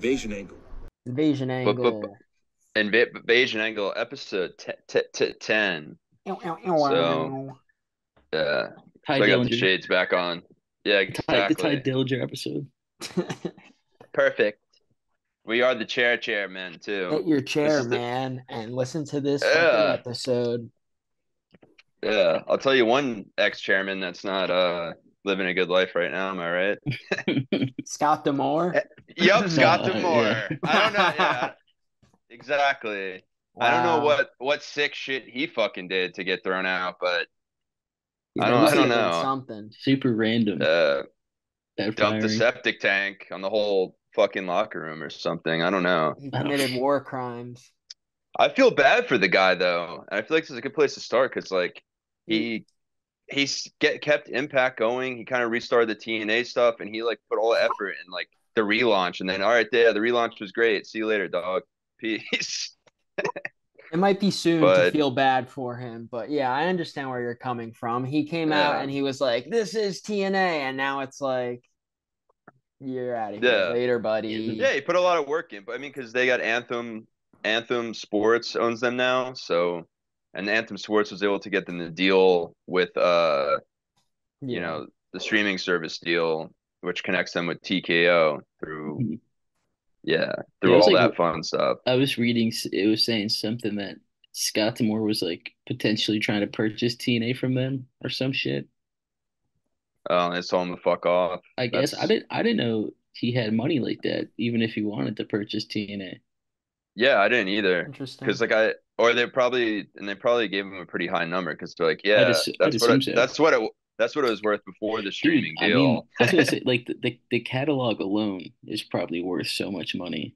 Invasion angle. Invasion But angle. Invasion Angle episode 10. So Ty so I got the Dillinger. shades back on. Yeah, The Ty exactly. Dillinger episode. Perfect. We are the chairmen too. Get your This chair, is the man, and listen to this fucking yeah episode. yeah. I'll tell you one ex-chairman that's not living a good life right now. Am I right? Scott Demore. Yup, Scott Yeah. Demore. I don't know. Yeah, exactly. I don't know Wow. what sick shit he fucking did to get thrown out, but Yeah, I there don't I must don't have been know. something. Super random. Uh, That dumped the firing. septic tank on the whole fucking locker room or something. I don't know. He I committed don't. war crimes. I feel bad for the guy though. And I feel like this is a good place to start because like He, he kept Impact going. He kind of restarted the TNA stuff, and he like put all the effort in like the relaunch. And then all right, yeah, the relaunch was great. See you later, dog. Peace. it might be soon to But feel bad for him, but yeah, I understand where you're coming from. He came out yeah, and he was like, "This is TNA," and now it's like, "You're out of here, yeah, later, Yeah, yeah. buddy." He put a lot of work in. But I mean, because they got Anthem Sports owns them now, so and Anthem Sports was able to get them the deal with Yeah. the streaming service deal, which connects them with TKO through yeah, Yeah, I through was all like, that fun stuff. I was reading, it was saying something that Scott Demore was like potentially trying to purchase TNA from them or some shit. It's told him to fuck off. I guess That's I didn't know he had money like that, even if he wanted to purchase TNA. yeah, I didn't either. Because Interesting. like they probably gave him a pretty high number because they're like, yeah, I'd assume so. that's what it was worth before the Dude, streaming I mean, deal. I was gonna say like the catalog alone is probably worth so much money.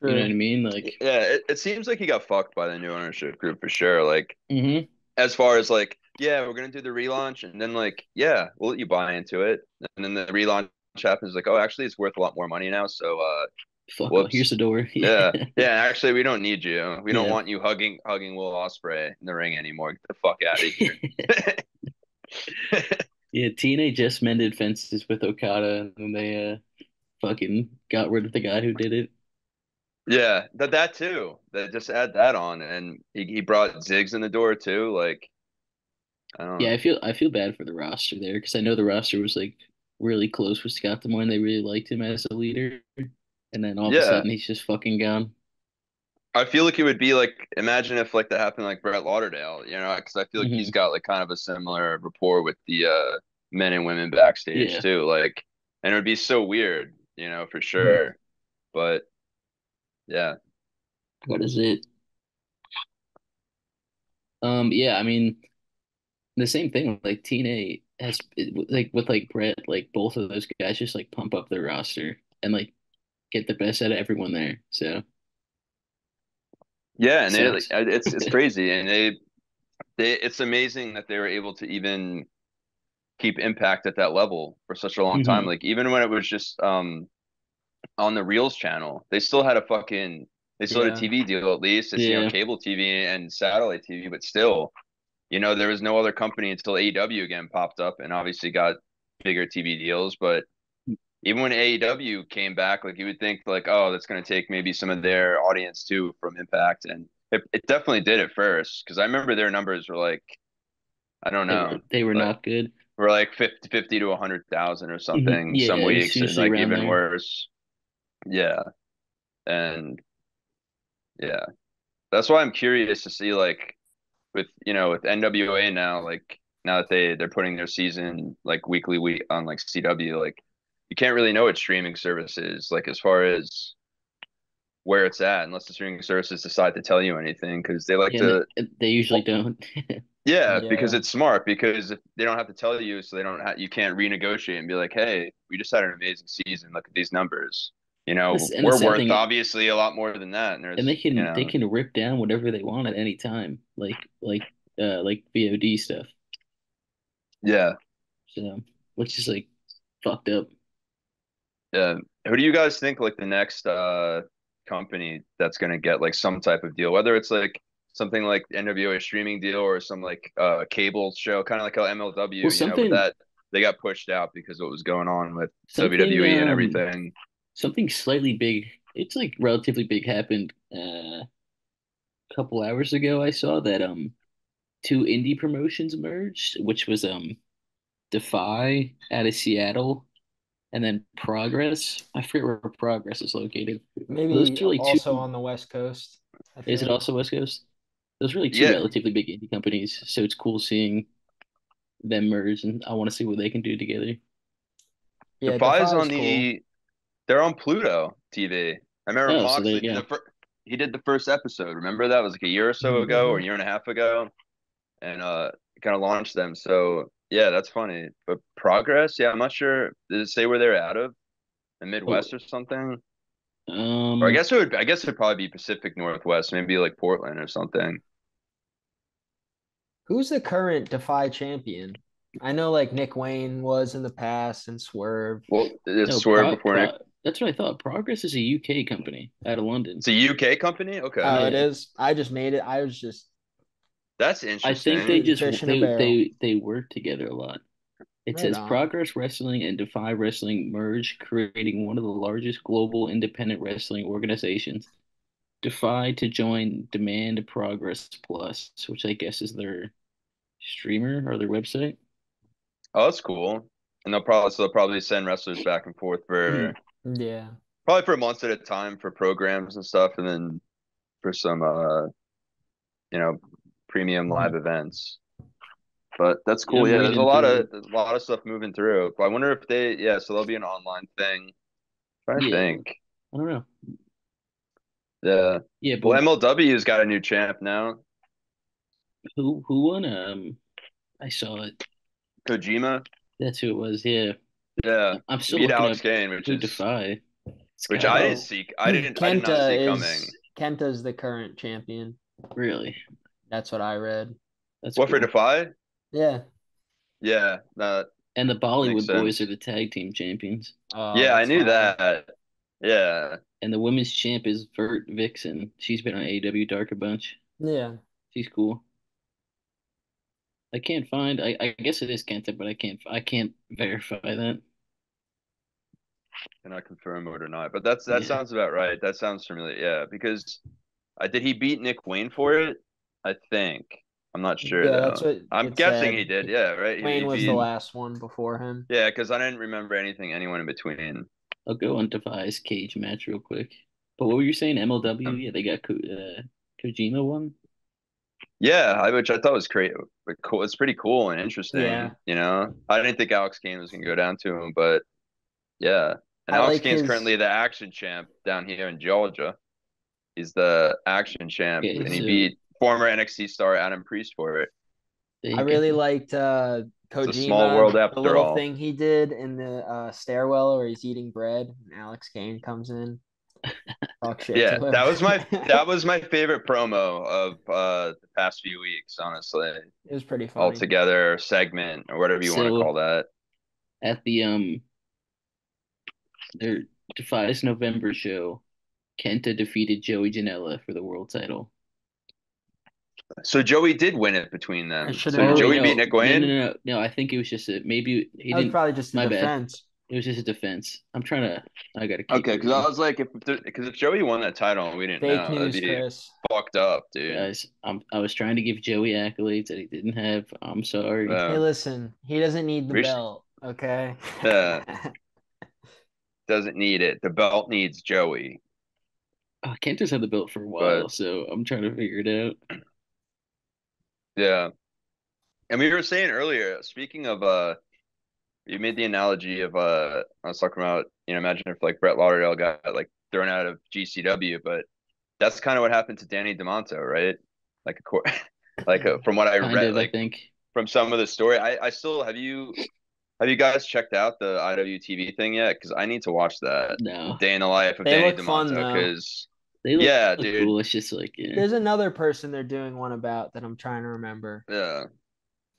You know what I True. mean? Like, Yeah, it seems like he got fucked by the new ownership group for sure. Like hmm as far as like, yeah, we're gonna do the relaunch, and then like, yeah, we'll let you buy into it, and then the relaunch happens, like, oh, actually, it's worth a lot more money now, so fuck off. Here's the whoops. door. Yeah, Yeah, yeah. Actually, we don't need you. We don't yeah. want you hugging Will Ospreay in the ring anymore. Get the fuck out of here. Yeah, TNA just mended fences with Okada, and then they fucking got rid of the guy who did it. Yeah, that too. That just add that on, and he brought Ziggs in the door too. Like I Yeah, don't. I feel bad for the roster there because I know the roster was like really close with Scott Demore. They really liked him as a leader, and then all of a Yeah, sudden he's just fucking gone. I feel like it would be like imagine if like that happened like Brett Lauderdale, because I feel like he's Hmm. got like kind of a similar rapport with the men and women backstage Yeah, too. Like, and it would be so weird, for sure. But yeah, what is it? Yeah, I mean the same thing with like TNA has like with like Brett, like both of those guys just like pump up their roster and like get the best out of everyone there. So yeah, and sucks. it's crazy, and it's amazing that they were able to even keep Impact at that level for such a long time. Hmm. Like even when it was just on the Reels channel, they still had a Yeah. TV deal at least. It's Yeah. cable TV and satellite TV, but still, there was no other company until AEW again popped up and obviously got bigger TV deals. But even when AEW came back, like you would think like, oh, that's going to take maybe some of their audience too from Impact, and it definitely did at first because I remember their numbers were like, I don't know, They were like not good. we're like 50 to 100,000 or something some Yeah, it was weeks, and usually like around even there. worse. Yeah, and yeah, that's why I'm curious to see like with NWA now, like now that they're putting their season like week on like CW, like you can't really know what streaming service is like as far as where it's at unless the streaming services decide to tell you anything because they like Yeah, and to they usually don't. yeah, because Yeah. it's smart because if they don't have to tell you so they don't you can't renegotiate and be like, hey, we just had an amazing season, look at these numbers, And the we're sad worth thing, obviously a lot more than that, and and there's they can rip down whatever they want at any time, like VOD stuff. yeah. So, which is like fucked up. Yeah. Who do you guys think like the next company that's gonna get like some type of deal, whether it's like something like NWA streaming deal or some like cable show, kind of like how MLW, Well, but something that they got pushed out because of what was going on with something WWE and everything. something slightly big. It's like relatively big happened a couple hours ago. I saw that two indie promotions merged, which was Defy out of Seattle and then Progress. I forget where Progress is located. Those Maybe are like two. also on the West Coast, I Is it think. also West Coast? Those are really two Yeah, relatively big indie companies, so it's cool seeing them merge, and I want to see what they can do together. Yeah, Defy's Defy is on cool. they're on Pluto TV. I remember Oh, so there Moxley you did go. he did the first episode. Remember that was like a year or so Mhm. ago or Hmm. a year and a half ago, and kind of launched them. So yeah, that's funny. But Progress, yeah, I'm not sure. Did it say where they're out of? The Oh, Midwest or something? Or um, I guess it'd probably be Pacific Northwest, maybe like Portland or something. Who's the current Defy champion? I know like Nick Wayne was in the past and Swerve. Well, it's no, Swerve before Nick. That's what I thought. Progress is a UK company out of London. It's a UK company? Okay. Oh, it Yeah, is. I just made it. I was just That's I think I interesting. they was a just fish in a barrel. they work together a lot. It Right says on. Progress Wrestling and Defy Wrestling merge, creating one of the largest global independent wrestling organizations. Defy to join Demand Progress Plus, which I guess is their streamer or their website. Oh, that's cool. And they'll probably send wrestlers back and forth Mhm. for Yeah. probably for months at a time for programs and stuff, and then for some you know, premium live Mhm. events. But that's Yeah, cool. I'm Yeah, reading through. there's a lot of stuff moving through. But I wonder if yeah, so there'll be an online thing. I'm trying to Yeah, think. I don't know. Yeah. Yeah, but Well, MLW's got a new champ now. who won? I saw it. Kojima. That's who it was. Yeah, Yeah. I'm He still beat looking Alex up Kane, who Defy. It's which gotta I be didn't Oh, see. I did not see Kenta coming. is Kenta's the current champion. really. That's what I read. That's What for cool. Defy? Yeah. Yeah, that And the makes Bollywood Boys are sense. the tag team champions. Oh, Yeah, I that's knew fire. that. Yeah. And the women's champ is Vert Vixen. She's been on AEW Dark a bunch. Yeah. She's cool. I can't find. I guess it is Kenta, but I can't verify that. Can I confirm it or not? But that Yeah. sounds about right. That sounds familiar. Yeah, because did he beat Nick Wayne for it? I think. I'm not sure Yeah, that's though. what I'm it guessing he said. did. Yeah, right. He Wayne was the beat. Mhm. last one before him. Yeah, because I didn't remember anyone in between. I'll go on Defi's cage match real quick. But what were you saying? MLW? Yeah, they got Kojima one. Yeah, which I thought was great, but cool. It's pretty cool and interesting. Yeah. You know, I didn't think Alex Kane was gonna go down to him, but yeah. And I Alex like Kane's his currently the action champ down here in Georgia. He's the action champ, Okay, and he mhm. so beat former NXT star Adam Priest for it. there I you go. really liked It's a small world Kojima, the after little all. thing he did in the stairwell where he's eating bread and Alex Kane comes in, talk shit Yeah, to him. that was my favorite promo of the past few weeks, honestly. It was pretty funny. Altogether segment or whatever you want to call So that. at the their Defi's November show, Kenta defeated Joey Janela for the world title. So Joey did win it between It them. should have So did Oh been. wait, Joey beat no, Nick no, no, Wayne? no, no. I think it was just a maybe he That was didn't. probably just a My bad. defense. It was just a defense. I'm trying to. I gotta keep Okay, because I reading, was like, if Joey won that title and we didn't Fake know, that'd news, be Chris. fucked up, dude. guys. I was trying to give Joey accolades that he didn't have. I'm sorry. Hey, Uh, listen, he doesn't need the we belt, okay? doesn't need it. The belt needs Joey. Kenta's had the belt for a But while, so I'm trying to figure it out. yeah, and we were saying earlier, speaking of you made the analogy of I was talking about, imagine if like Brett Lauderdale got like thrown out of GCW, but that's kind of what happened to Danny DeMonto, right? Like from what I Kind read, of, I like think. from some of the story, I still have you guys checked out the IWTV thing yet? Because I need to watch that, the No, day in the life of They Danny look fun DeMonto. though. Because they yeah, look dude, cool. It's just like, yeah, There's another person they're doing one about that I'm trying to remember. yeah,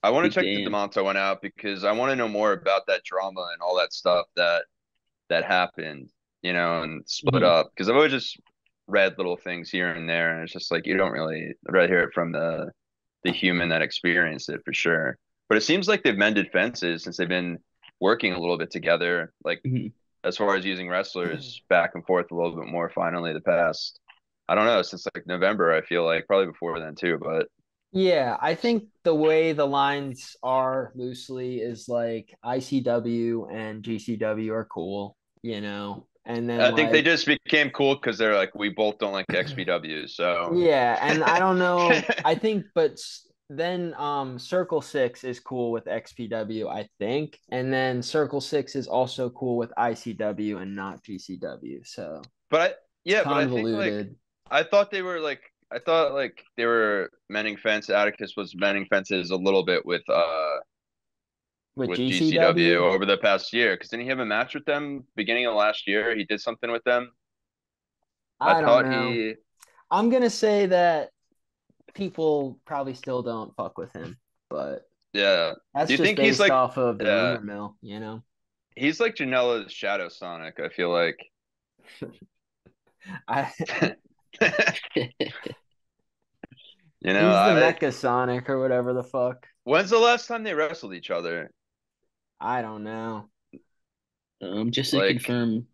I want be to check the damned. DeMonto one out because I want to know more about that drama and all that stuff that happened, and split Hmm. up. Because I've always just read little things here and there, and it's just like you don't really hear it from the human that experienced it for sure. But it seems like they've mended fences since they've been working a little bit together. Like Hmm. as far as using wrestlers back and forth a little bit more finally the past, I don't know, since like November, I feel like probably before then too, but Yeah, I think the way the lines are loosely is like ICW and GCW are cool, and then I think they like just became cool because they're like, we both don't like XPW, so yeah, and I don't know. I think, but then Circle Six is cool with XPW, I think, and then Circle Six is also cool with ICW and not GCW. So but it's yeah, but I think like convoluted I thought like they were mending fence. Atticus was mending fences a little bit with with GCW GCW. over the past year because didn't he have a match with them beginning of last year? He did something with them. I I don't thought know. he I'm gonna say that people probably still don't fuck with him, but yeah. Do that's you just think he's based like off of the yeah rumor mill. he's like Janela's Shadow Sonic? I feel like I he's the I Mecha Sonic or whatever the fuck. when's the last time they wrestled each other? I don't know. Just to Like confirm,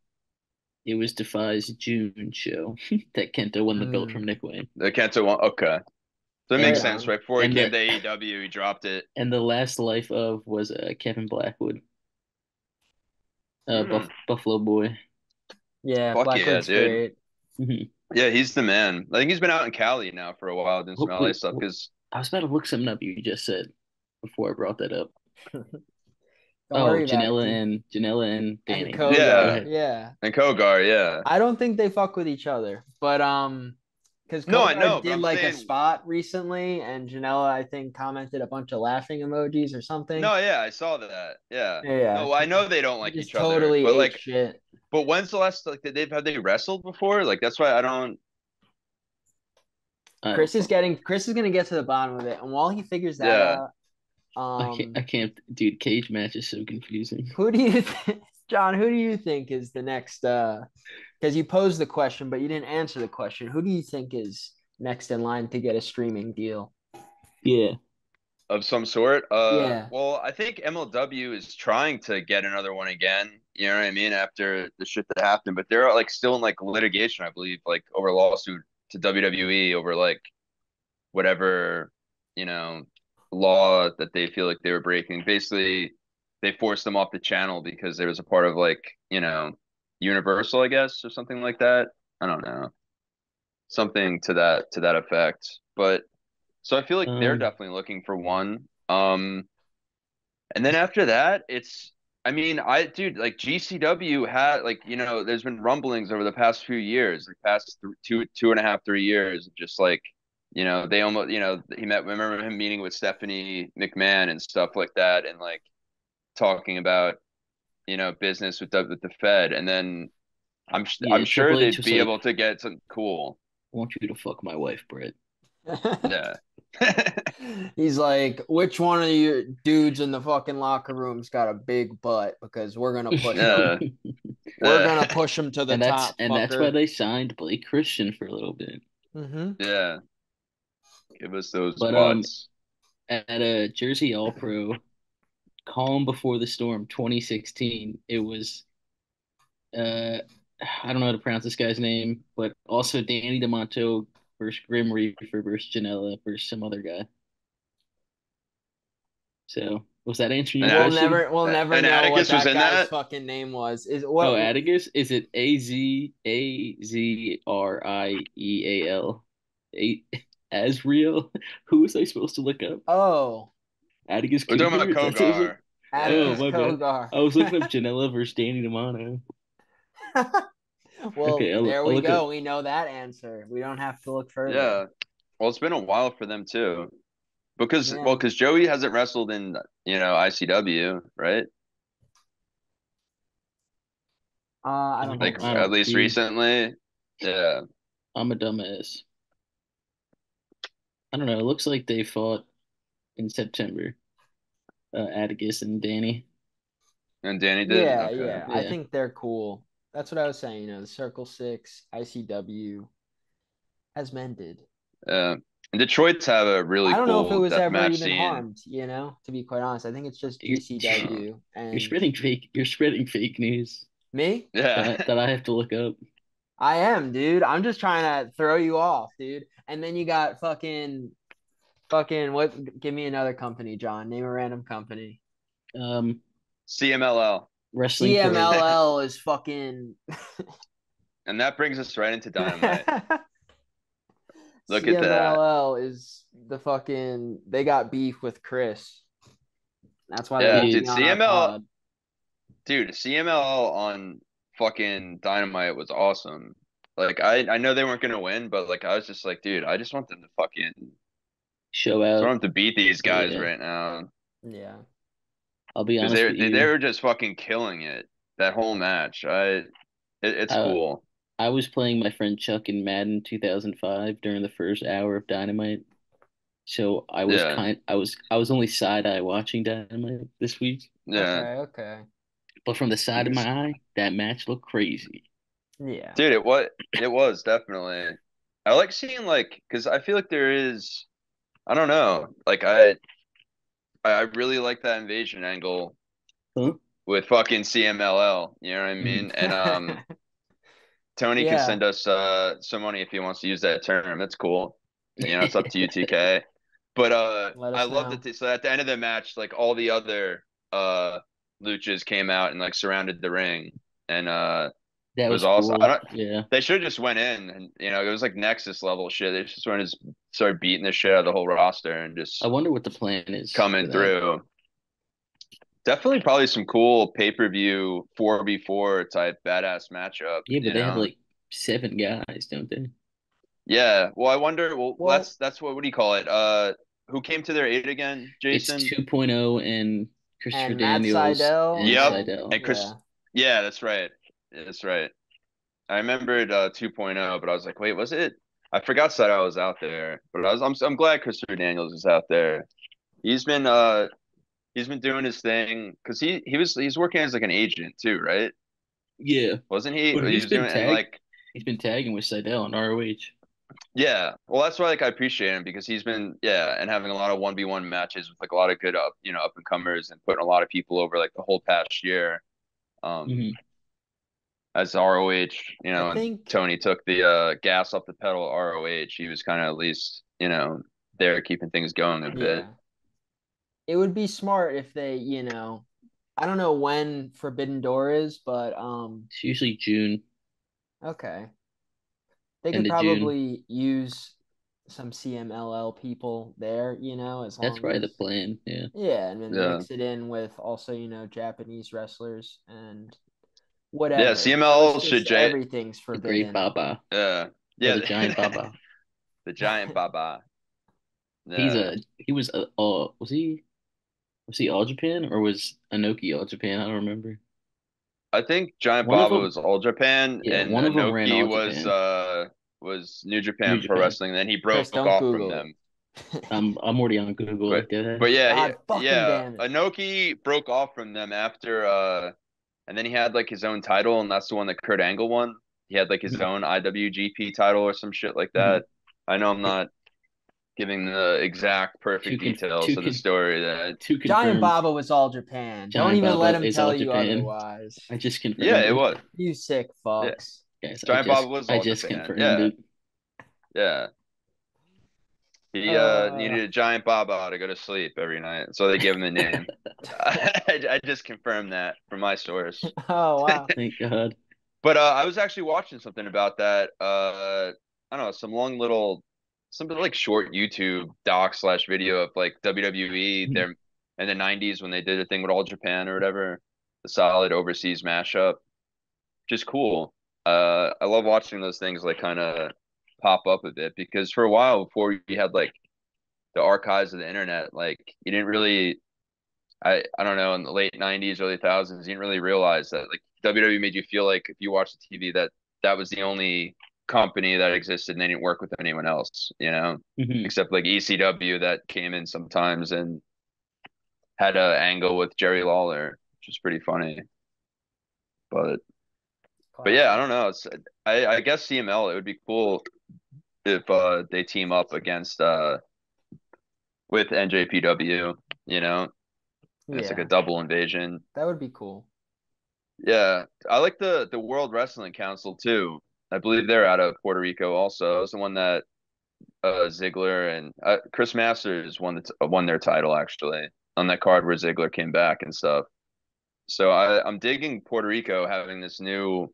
it was Defy's June show that Kenta won the belt from Hmm. Nick Wayne. the Kenta one. Okay, so it And makes Right the sense. on. Right before he and came the to AEW, he dropped it. and the last life of was Kevin Blackwood, Hmm. Buffalo Boy. Yeah, Fuck yeah, Blackwood's dude. great. Mhm. Yeah, he's the man. I think he's been out in Cali now for a while doing some LA Wait, stuff because I was about to look something up you just said before I brought that up. Don't Oh, worry about it, dude. Janela and And Danny. Go yeah, Kogar, ahead. yeah. and Kogar, yeah. I don't think they fuck with each other, but because No, I know, Kogar but did I'm like a saying spot recently, and Janela I think commented a bunch of laughing emojis or something. no, yeah, I saw that. Yeah. Yeah, No, I know they don't he like just each other, totally but ate like, shit. but when's the last like have they wrestled before? Like that's why I don't. I don't Chris is gonna get to the bottom of it, and while he figures that Yeah, out, I can't, dude. Cage match is so confusing. who do you John, who do you think is the next because you posed the question, but you didn't answer the question. Who do you think is next in line to get a streaming deal? Yeah. of some sort. Yeah. Well, I think MLW is trying to get another one again. You know what I mean? After the shit that happened, but they're like still in like litigation, I believe, like over lawsuit to WWE over like whatever, you know, law that they feel like they were breaking. Basically, they forced them off the channel because there was a part of like, Universal, I guess, or something like that. I don't know. Something to that effect. But so I feel like they're Um. definitely looking for one. And then after that, I mean, dude, like GCW had like, there's been rumblings over the past few years, like past 2.5, 3 years, just like, they almost, remember him meeting with Stephanie McMahon and stuff like that, and like talking about, business with the Fed, and then I'm Yeah. sure Triple H they'd was be like, able to get something cool. "I want you to fuck my wife, Brett." Yeah. He's like, which one of you dudes in the fucking locker room's got a big butt? Because we're gonna push him. Yeah. We're Yeah. gonna push him to the top, And that's why fucker. they signed Blake Christian for a little bit. Mm-hmm. Yeah. Give us those But butts. at a Jersey All Pro, Calm Before the Storm 2016, it was I don't know how to pronounce this guy's name, but also Danny DeMonto versus Grim Reaper versus Janela versus some other guy. So was that answering And your Att- question? We'll never and know what Atticus was that in guy's that. fucking name was. Is Oh, what Atticus? Is it Azriel? A Asriel? Who was I supposed to look up? oh, Atticus We're talking about Cougar? That's what it. Kogar. Oh, Atticus Yeah. my bad. Kogar. I was looking up Janela versus Danny DeMano. Well, Okay, there I'll we look up. go. We know that answer. We don't have to look further. Yeah. Well, it's been a while for them too. Yeah. Because Joey hasn't wrestled in, ICW, right? I don't think Like I at so. don't, least dude. recently. Yeah. I'm a dumbass. I don't know. It looks like they fought in September. Atticus and Danny. And Danny did. Yeah, Okay. yeah. I Yeah. think they're cool. That's what I was saying. The Circle Six, ICW has mended. And Detroit's have a I really don't know if it cool was ever deathmatch even scene. harmed, to be quite honest. I think it's just You're Uh, GCW you're and spreading fake. You're spreading fake news. Me? Yeah. that I have to look up. I am, dude. I'm just trying to throw you off, dude. And then you got fucking what? Give me another company, John. Name a random company. Um, CMLL. Wrestling for CMLL is fucking And that brings us right into Dynamite. Look at that. CMLL is the fucking they got beef with Chris. That's why they Yeah, won't dude. be dude, on our CML, pod. dude, CMLL on fucking Dynamite was awesome. Like I know they weren't gonna win, but like I was just like, dude, I just want them to Show just out. want them to beat these guys Yeah, right now Yeah. I'll be because honest with they you. were just fucking killing it that whole match. It's I cool. I was playing my friend Chuck in Madden 2005 during the first hour of Dynamite. So Yeah, I was only side eye watching Dynamite this week. yeah. Okay, okay. But from the side of Because my eye, that match looked crazy. Yeah. dude, it was definitely. I like seeing like because I feel like there is I don't know like I really like that invasion angle Huh? with fucking CMLL. You know what I Mhm. mean? And Tony can Yeah. send us some money if he wants to use that term. That's cool. You know, it's up to you, TK. But Let I us loved know. it. So at the end of the match, like all the other luchas came out and like surrounded the ring, and That it was was awesome. I cool. don't. Yeah. They should have just went in, and it was like Nexus level shit. They just went and just started beating the shit out of the whole roster and I just wonder what the plan is for coming that. through. Definitely, probably some cool pay-per-view 4v4 type badass matchup. Yeah, but You they have know. like 7 guys, don't they? Yeah. Well, I wonder. Well, Well, that's what do you call it? Who came to their aid again? It's Jason. 2.0 and Christopher and Matt Daniels Seidel and Yep. and Seidel. And Chris. yeah. Yeah, that's right. That's right. I remembered 2.0, but I was like, wait, was it? I forgot that I was out there, but I'm glad Christopher Daniels is out there. He's been he's been doing his thing because he's working as like an agent too, right? Yeah, Wasn't he? but He was doing and like he's been tagging with Seidel on ROH. yeah. Well, that's why like I appreciate him because he's been and having a lot of 1v1 matches with like a lot of good up and comers and putting a lot of people over like the whole past year. Um, Hmm. as ROH, I and think Tony took the gas off the pedal at ROH. He was kind of at least, there keeping things going a bit. yeah. It would be smart if they, I don't know when Forbidden Door is, but It's usually June, okay. They could end of June. probably use some CMLL people there, as That's long probably the as plan. Yeah. yeah, and then Yeah. mix it in with also, Japanese wrestlers and Yeah, whatever. So it's CML should just J everything's The Great forbidden. Baba yeah. or Yeah. the Giant Baba. The giant Baba. He Yeah. was was he All Japan or was Anoki All Japan? I don't remember. I think Giant One of Baba them, was All Japan yeah, and one of them ran Anoki All was Japan, New New Japan Pro Japan. Wrestling. Then he Chris, broke don't off from Google them. it. I'm already on Google. But Go ahead. but yeah, God fucking yeah. damn it. Anoki broke off from them after and then he had like his own title and that's the one that Kurt Angle won. He had like his Mhm, own IWGP title or some shit like mhm. that. I know I'm not giving the exact Two perfect con details two of the con story that two Giant confirmed. Baba was all Japan. Don't Giant even let Baba him is tell All you Japan. otherwise. I just yeah, confirmed it it, was. You sick Yeah. fucks. guys. Giant Baba was I All just Japan. confirmed Yeah. it. Yeah. He Uh, needed a giant Baba to go to sleep every night. So they give him a name. I just confirmed that from my source. oh wow. Thank God. But I was actually watching something about that. I don't know, something like short YouTube doc slash video of like WWE Mhm. there in the '90s when they did a thing with All Japan or whatever, the solid overseas mashup, just cool. I love watching those things like kind of pop up a bit because for a while before you had like the archives of the internet, like you didn't really I don't know, in the late '90s, early thousands, you didn't really realize that like WWE made you feel like if you watched the TV that that was the only company that existed and they didn't work with anyone else, Mhm. except like ECW that came in sometimes and had a angle with Jerry Lawler, which is pretty funny. But yeah, I Classic. don't know. I guess CML it would be cool if they team up against with NJPW, and it's like a Yeah, double invasion. that would be cool. Yeah, I like the World Wrestling Council too. I believe they're out of Puerto Rico also. It was the one that Ziggler and Chris Masters won their title actually on that card where Ziggler came back and stuff. So I'm digging Puerto Rico having this new,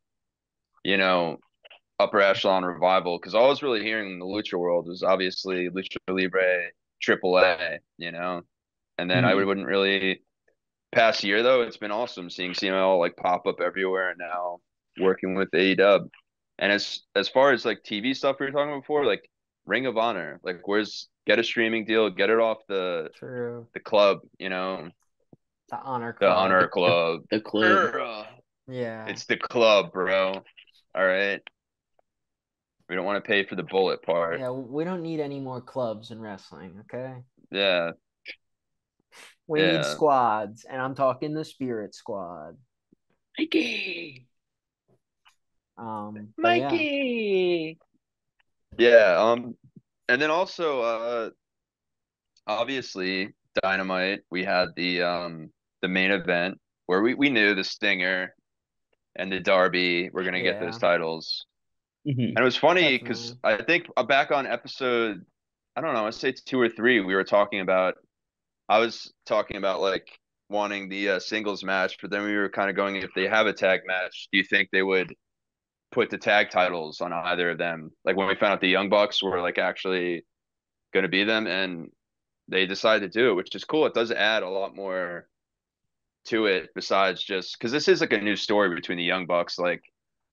you know, upper echelon revival because all I was really hearing in the lucha world was obviously Lucha Libre Triple A, and then I Mhm. wouldn't really past year though, it's been awesome seeing CML like pop up everywhere and now working with AEW. And as far as like TV stuff we were talking about before, like Ring of Honor, like where's get a streaming deal, get it off True. the club, The Honor the Club. Honor Club. The club. Urgh. Yeah. It's the club, bro. All right. We don't want to pay for the bullet part. Yeah, we don't need any more clubs in wrestling, okay? Yeah. We need Yeah. squads, and I'm talking the Spirit Squad. Mikey. But yeah, Mikey. Yeah. And then also obviously Dynamite, we had the main event where we knew the Stinger and the Darby were gonna get those yeah, titles. Hmm. And it was funny because definitely. I think back on episode, I don't know, I'd say it's 2 or 3, I was talking about like wanting the singles match, but then we were kind of going, if they have a tag match, do you think they would put the tag titles on either of them? Like when we found out the Young Bucks were like actually going to be them, and they decided to do it, which is cool. It does add a lot more to it besides just because this is like a new story between the Young Bucks, like,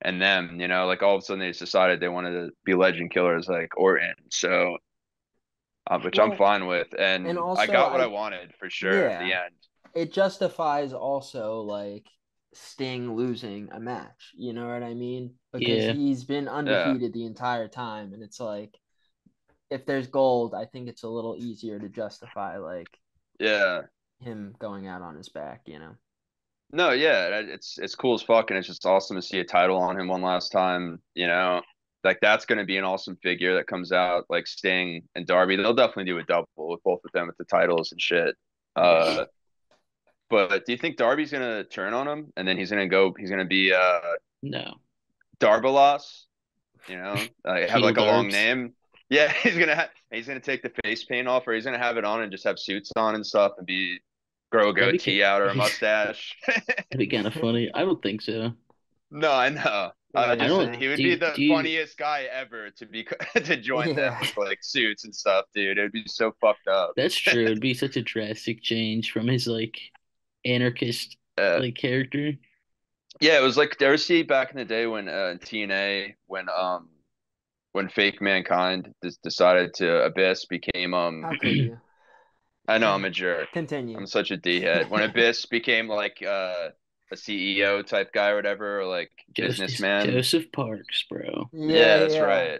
and them, like all of a sudden they just decided they wanted to be legend killers like Orton. So, which I'm Well, fine with. and And I also got what I wanted for sure in the yeah, end. it justifies also like Sting losing a match. You know what I mean? Because Yeah. he's been Yeah. undefeated the entire time, and it's like if there's gold, I think it's a little easier to justify like Yeah. him going out on his back. No, yeah, it's cool as fuck, and it's just awesome to see a title on him one last time. Like that's going to be an awesome figure that comes out, like Sting and Darby. They'll definitely do a double with both of them with the titles and shit. Yeah. But do you think Darby's gonna turn on him, and then he's gonna be No. Darbalos? Have Heel like a long Darbs. name. Yeah, he's gonna take the face paint off, or he's gonna have it on and just have suits on and stuff, and grow a That'd goatee out or a mustache. be kind of funny. I don't think so. No, I know. I don't. He would Do be you, the do you funniest guy ever to be to join them Yeah. with like suits and stuff, dude. It'd be so fucked up. That's true. It'd be such a drastic change from his like anarchist Uh, like character. yeah, it was like Darcy back in the day when TNA when Fake Mankind decided to Abyss became How could you? I know I'm a jerk. Continue. I'm such a D head. When Abyss became like a CEO type guy or whatever, or like businessman. Joseph Parks, bro. Yeah, Yeah, that's yeah. right.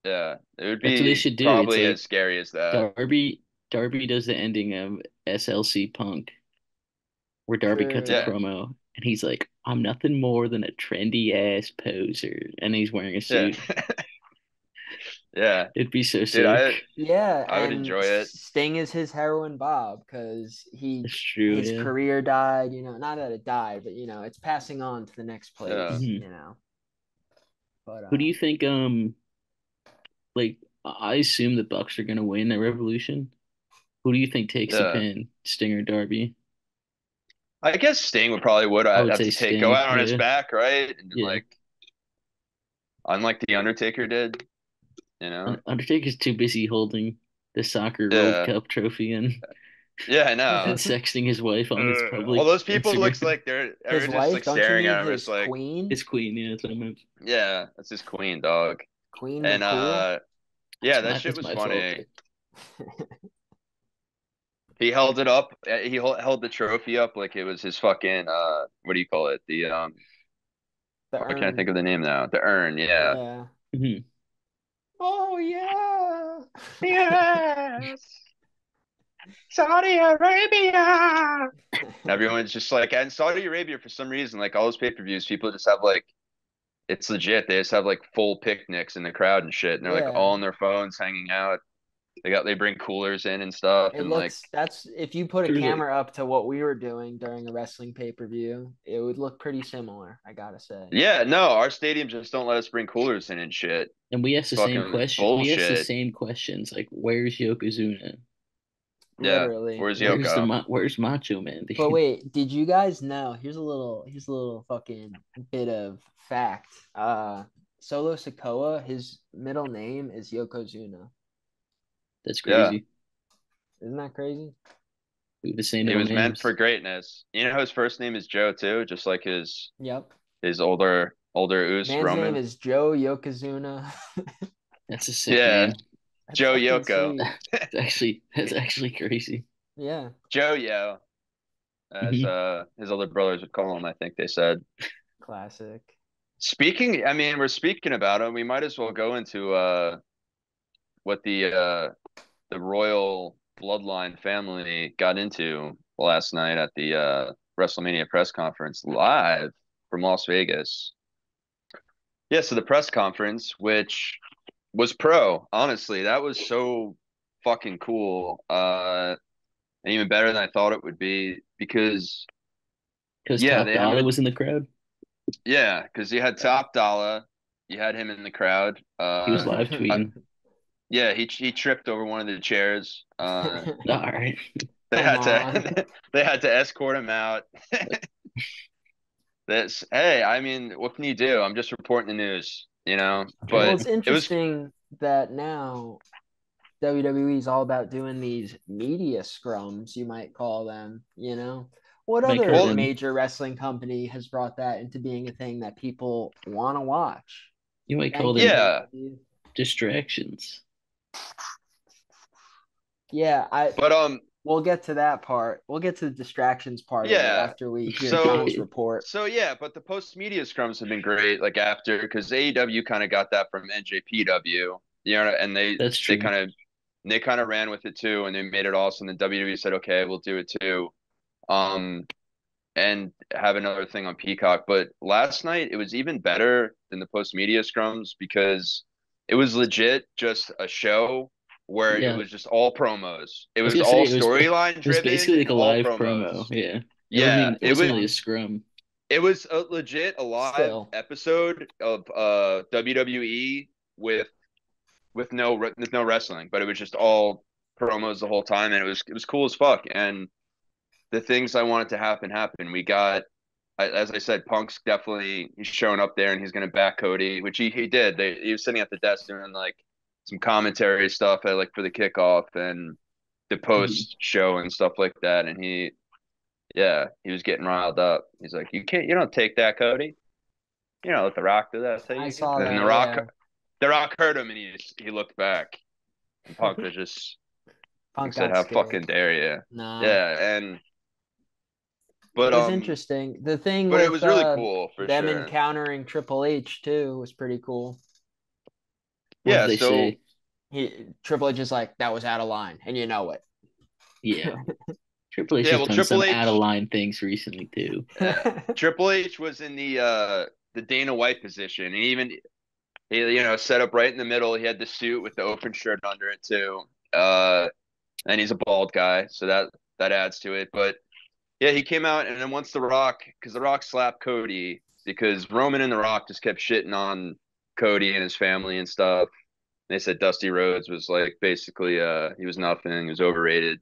Yeah, it would That's what they be should do. It's probably as like scary as that. Darby does the ending of SLC Punk, where Darby cuts a True. Yeah, promo and he's like, "I'm nothing more than a trendy ass poser," and he's wearing a yeah, suit. yeah, It'd be so dude. sick. Yeah, I would and enjoy it. Sting is his heroin Bob because That's true. his Yeah. career died. Not that it died, but it's passing on to the next Yeah, place. Mhm. But Who do you think? Like I assume the Bucks are gonna win the Revolution. Who do you think takes the yeah. pin, Sting or Darby? I guess Sting would probably would I would have say to go Sting. out on his Yeah, back, right? And yeah. like unlike the Undertaker did, you know. Undertaker's too busy holding the soccer World Yeah, Cup trophy yeah, I and know. sexting his wife on his All public those people looks Instagram. like they're his everyone's just wife, like don't you staring mean at him. It's his like, queen? His queen, yeah, that's what I meant. yeah, that's his queen, dog. Queen And McCool? yeah, that shit That's was my fault. funny. He held it up. He held the trophy up like it was his fucking what do you call it? The The why can't I think urn. of the name now? The urn, yeah. Yeah. Mhm. Oh yeah. Yes. Saudi Arabia. Everyone's just like, and Saudi Arabia for some reason, like all those pay-per-views, people just have like it's legit. They just have like full picnics in the crowd and shit, and they're like all Yeah. on their phones hanging out. They bring coolers in and stuff, It and like looks that's if you put a Truly. camera up to what we were doing during a wrestling pay-per-view, it would look pretty similar, I gotta say. yeah, no, our stadiums just don't let us bring coolers in and shit. And we asked It's the same fucking question. We asked the bullshit. same questions like, "Where's Yokozuna? Yeah, Literally. where's Yoko? Where's Macho Man, But dude?" wait, did you guys know? Here's a little fucking bit of fact. Solo Sikoa, his middle name is Yokozuna. That's Yeah, crazy. Isn't that crazy? We have the same he middle was meant for names. greatness. You know his first name is Joe too, just like Yep. his older Oos Man's name Roman. is Joe Yokozuna. That's a sick Yeah, name. That's Joe fucking Yoko, sweet. That's actually crazy. Yeah. Joe Yo, as Hmm. his older brothers would call him. I think they said. Classic. Speaking, I mean, we're speaking about him. We might as well go into what the royal bloodline family got into last night at the WrestleMania press conference live from Las Vegas. Yeah, so the press conference, which was honestly, that was so fucking cool. And even better than I thought it would be because Because yeah, Top they Dollar haven't was in the crowd. yeah, because you had Top Dollar, you had him in the crowd. He was live tweeting. Yeah, he tripped over one of the chairs. All right. They Come had on. to they had to escort him out. That's hey, I mean, what can you do? I'm just reporting the news, you know. Well, But it's it was interesting that now WWE is all about doing these media scrums, you might call them, you know? What Mike other well, Curtin. major wrestling company has brought that into being a thing that people want to watch? You might call Thank you, them yeah, WWE. distractions. Yeah, I but we'll get to that part. We'll get to the distractions part of it yeah. after we hear So John's report. yeah, but the post media scrums have been great. Like after because AEW kind of got that from NJPW, you know, and That's they true. kind of they kind of ran with it too, and they made it awesome. And then WWE said, okay, we'll do it too. Um, and have another thing on Peacock. But last night it was even better than the post media scrums because it was legit just a show where it Yeah. was just all promos. It I was was gonna say all it storyline was driven basically like and a all live promo. promos. Yeah. Yeah, It wasn't really a scrum. it was a legit a live Still, episode of WWE with no wrestling, but it was just all promos the whole time, and it was cool as fuck. And the things I wanted to happen happened. We got, as I said, Punk's definitely he's showing up there, and he's gonna back Cody, which he did. He was sitting at the desk doing like some commentary stuff at like for the kickoff and the Mhm. post show and stuff like that, and yeah, he was getting riled up. He's like, you don't take that, Cody. You know, let The Rock do that to I you. saw And that. Yeah, The Rock heard him, and he looked back, and Punk was just he Punk said, got "How scared. fucking dare you?" Nah, Yeah, and it but was interesting. The thing but it with was really cool for them sure. encountering Triple H too was pretty cool. What did Yeah, they so say? Triple H is like that was out of line, and you know it. Yeah. Triple H yeah, has well, done some Triple out of H, line things recently too. Triple H was in the Dana White position, and even he set up right in the middle. He had the suit with the open shirt under it too. And he's a bald guy, so that adds to it. But yeah, he came out, and then once because The Rock slapped Cody because Roman and The Rock just kept shitting on Cody and his family and stuff. They said Dusty Rhodes was like basically he was nothing, he was overrated,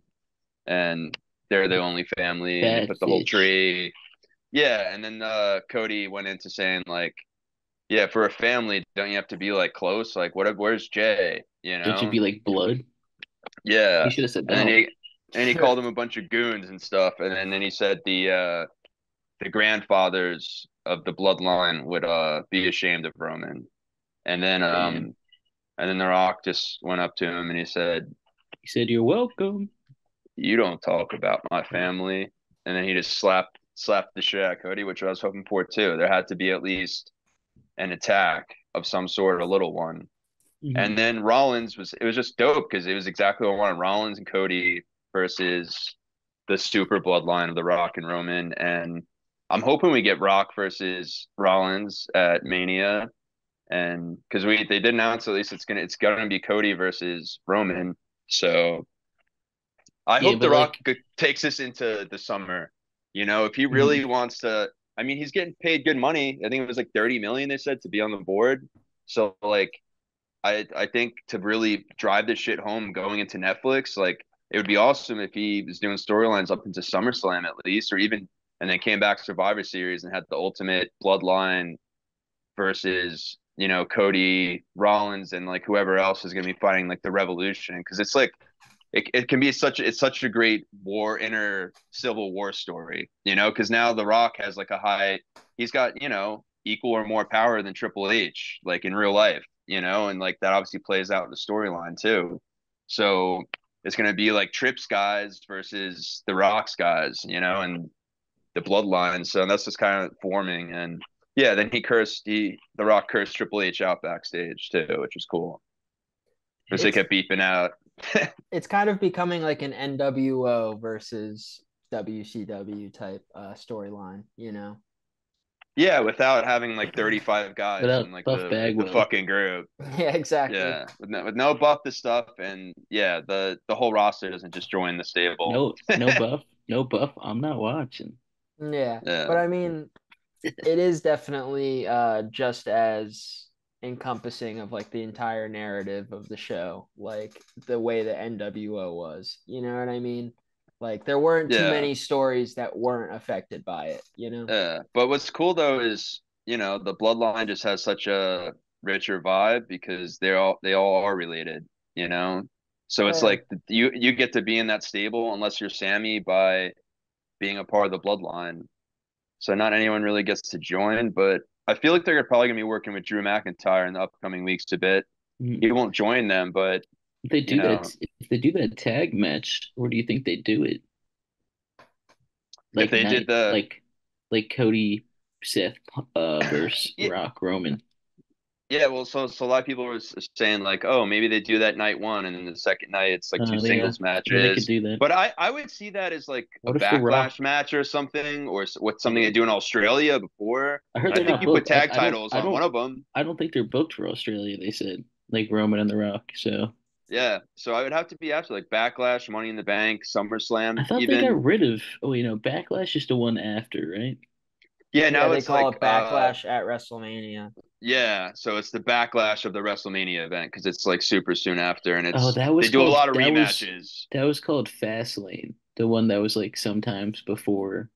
and they're the only family, and they Bad put the whole bitch. tree. Yeah, and then Cody went into saying like, yeah, for a family, don't you have to be like close? Like, where's Jay? You Don't you know? be like blood? He Yeah, should have said and then no. he called them a bunch of goons and stuff, and then he said the grandfathers of the bloodline would be ashamed of Roman. And then Damn. The Rock just went up to him and he said, He said you're welcome. "You don't talk about my family." And then he just slapped the shit out of Cody, which I was hoping for too. There had to be at least an attack of some sort, a little one. Hmm. And then Rollins it was just dope because it was exactly what I wanted. Rollins and Cody versus the super bloodline of The Rock and Roman. And I'm hoping we get Rock versus Rollins at Mania. And because they did announce at least it's gonna be Cody versus Roman. So I Yeah, hope The but Rock like, takes us into the summer. You know, if he mhm. really wants to, I mean, he's getting paid good money. I think it was like 30 million they said to be on the board. So like I think to really drive this shit home going into Netflix, like it would be awesome if he was doing storylines up into SummerSlam at least, or even and then came back Survivor Series and had the ultimate bloodline versus, Cody Rollins and like whoever else is gonna be fighting like the Revolution. Because it's like it can be such a great war inner civil war story, because now The Rock has like he's got, equal or more power than Triple H, like in real life, and like that obviously plays out in the storyline too. So it's gonna be like Trips guys versus The Rock's guys, and the bloodline. So that's just kind of forming. And yeah, then The Rock cursed Triple H out backstage too, which was cool. Because they It's kept beeping out. it's kind of becoming like an NWO versus WCW type storyline, you know? Yeah, without having like 35 guys in Without like Buff the Bagwell, fucking group. Yeah, exactly. Yeah, with no buff the stuff, and yeah, the whole roster doesn't just join the stable. no buff. I'm not watching. Yeah. Yeah, But I mean, it is definitely just as encompassing of like the entire narrative of the show, like the way the NWO was. You know what I mean? Like there weren't too yeah, many stories that weren't affected by it, you know? yeah. But what's cool though is the bloodline just has such a richer vibe because they all are related. You know, so Oh it's yeah. like you get to be in that stable unless you're Sammy by being a part of the bloodline. So not anyone really gets to join, but I feel like they're probably gonna be working with Drew McIntyre in the upcoming weeks a bit. Mhm. He won't join them, but If they you do know, that, if they do that tag match, where do you think they do it? if Like they did night, the like Cody, Seth, versus yeah, Rock, Roman. yeah, well, so a lot of people were saying like, oh, maybe they do that night one, and then the second night it's like two Yeah, singles yeah, they could matches. do that. But I would see that as like a What if The backlash Rock? match or something, or what something Yeah, they do in Australia before. I heard I they're think not you put booked. tag titles on one of them. I don't think they're booked for Australia. They said like Roman and The Rock. So Yeah, so I would have to be after like Backlash, Money in the Bank, I SummerSlam, thought they even. got rid of. Oh, Backlash is the one after, right? Yeah, Yeah, now they it's call like it Backlash at WrestleMania. yeah, so it's the backlash of the WrestleMania event because it's like super soon after, and Oh, they do a lot of rematches. that was called Fastlane. The one that was like sometimes before.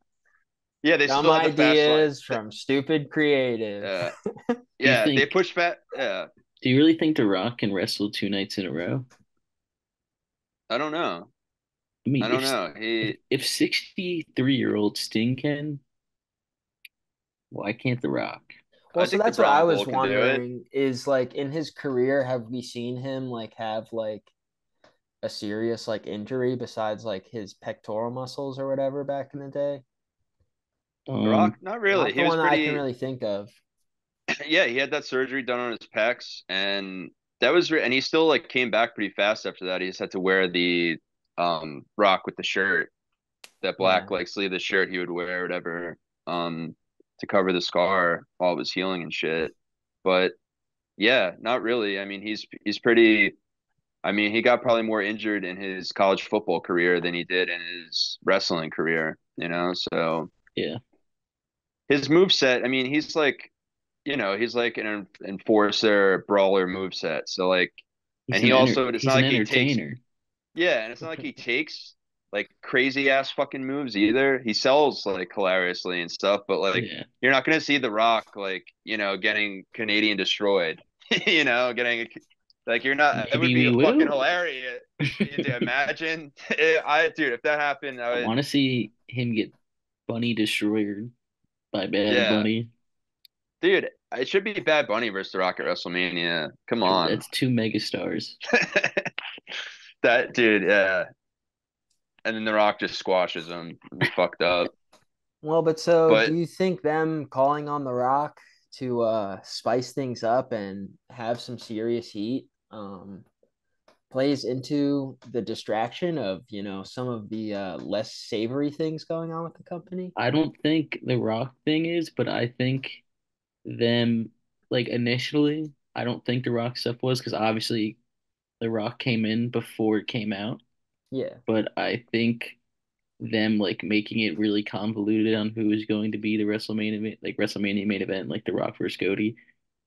Yeah, they Dumb still have the fast line. ideas from stupid creative. Uh, Do you yeah, they think? push fat. Yeah, Do you really think The Rock can wrestle 2 nights in a row? I don't know. I mean, I don't know. if 63-year-old Sting can, why can't The Rock? Well, I so think the that's what I Brown was Bull can do it. wondering is like in his career, have we seen him like have like a serious like injury besides like his pectoral muscles or whatever back in the day? The Rock, Um, not really. Not He the was one that I can pretty. really think of. Yeah, he had that surgery done on his pecs, and and he still like came back pretty fast after that. He just had to wear the Rock with the shirt, that Yeah. black like sleeveless shirt he would wear, or whatever, to cover the scar while it was healing and shit. But yeah, not really. I mean, he's pretty. I mean, he got probably more injured in his college football career than he did in his wrestling career. So yeah, his move set. I mean, he's like an enforcer brawler move set. So like, and he also it's he's not an like he takes entertainer. yeah, and it's not like he takes like crazy ass fucking moves either. He sells like hilariously and stuff, but like Yeah, you're not gonna see The Rock like getting Canadian destroyed. Getting like you're not. It would maybe be we a fucking will. hilarious. To imagine, dude, if that happened, I I would. want to see him get Bunny destroyed by Bad Yeah, Bunny. dude, it should be Bad Bunny versus The Rock at WrestleMania. Come on, That's two megastars. that dude. Yeah, and then The Rock just squashes him. It'd be fucked up. Well, but so do But you think them calling on The Rock to spice things up and have some serious heat plays into the distraction of, some of the less savory things going on with the company? I don't think the Rock thing is, but I think them like initially, I don't think the Rock stuff was because obviously The Rock came in before it came out, Yeah. but I think them like making it really convoluted on who is going to be the WrestleMania main event, like The Rock versus Cody,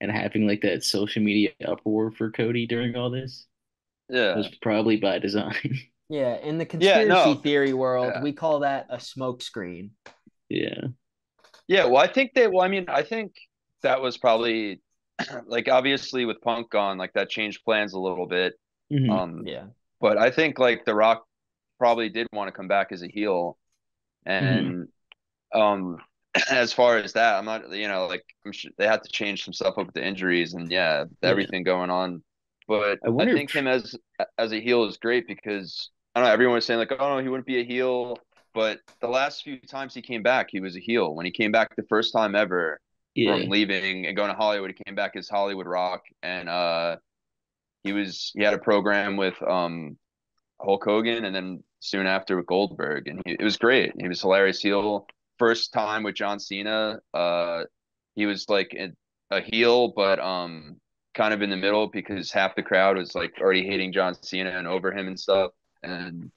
and having like that social media uproar for Cody during all this was Yeah. probably by design. Yeah. In the Yeah, conspiracy no. theory world, Yeah. we call that a smoke screen. Yeah. Yeah, well, I mean, I think that was probably like obviously with Punk gone, like that changed plans a little bit. Hmm. Um, Yeah. but I think like The Rock probably did want to come back as a heel. Hmm. And as far as that, I'm not, like I'm sure they had to change some stuff up with the injuries and yeah, Yeah. everything going on. But I I wonder if think him as a heel is great because I don't know, everyone was saying like, oh no, he wouldn't be a heel. But the last few times he came back, he was a heel. When he came back the first time ever yeah. from leaving and going to Hollywood, he came back as Hollywood Rock and he had a program with Hulk Hogan, and then soon after with Goldberg, and it was great. He was hilarious heel. First time with John Cena, he was like a heel, but kind of in the middle because half the crowd was like already hating John Cena and over him and stuff, and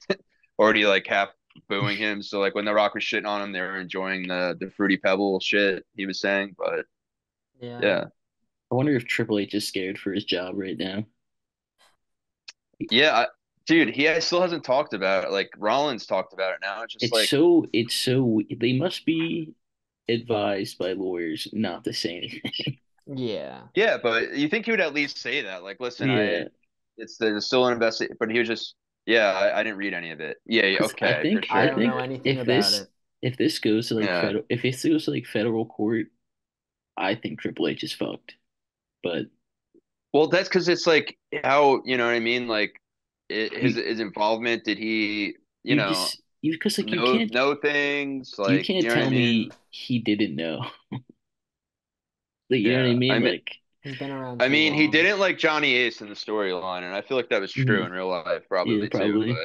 already like half booing him. So like when The Rock was shitting on him, they were enjoying the fruity pebble shit he was saying. But Yeah. yeah, I wonder if Triple H is scared for his job right now. yeah, dude, still hasn't talked about it. Like Rollins talked about it now. It's just like. It's so they must be advised by lawyers not to say anything. Yeah. Yeah, but you think he would at least say that? Like, listen, Yeah, there's still an investigation, but he was just, yeah, I didn't read any of it. Yeah, yeah, because okay, for I I sure. don't know think anything about it. if this goes to like Yeah. federal court, I think Triple H is fucked. But Well, that's because it's like how, you know what I mean? Like you his involvement, did he, you because like know things? you Like, you can't know what I tell mean? me he didn't know. Like you know what I Yeah. mean? Like He's been around I too mean, he long. didn't like Johnny Ace in the storyline, and I feel like that was true mhm, in real life yeah, probably too, probably.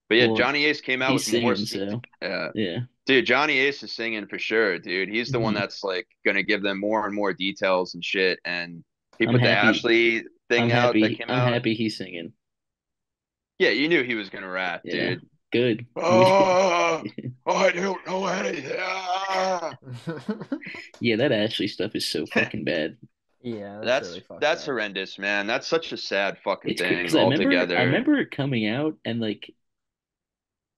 but yeah, Well, Johnny Ace came out he's with more. singing, so Yeah, yeah. dude, Johnny Ace is singing for sure, dude. He's the one Hmm. that's like gonna give them more and more details and shit. And he I'm put the happy. Ashley thing out that came I'm out. happy he's singing. Yeah, you knew he was gonna rap, Yeah, dude. good. Oh, I don't know anything. Ah. Yeah, that Ashley stuff is so fucking bad. Yeah, that's That's really fucked that's up. horrendous, man. That's such a sad fucking It's crazy thing because I altogether. remember it coming out and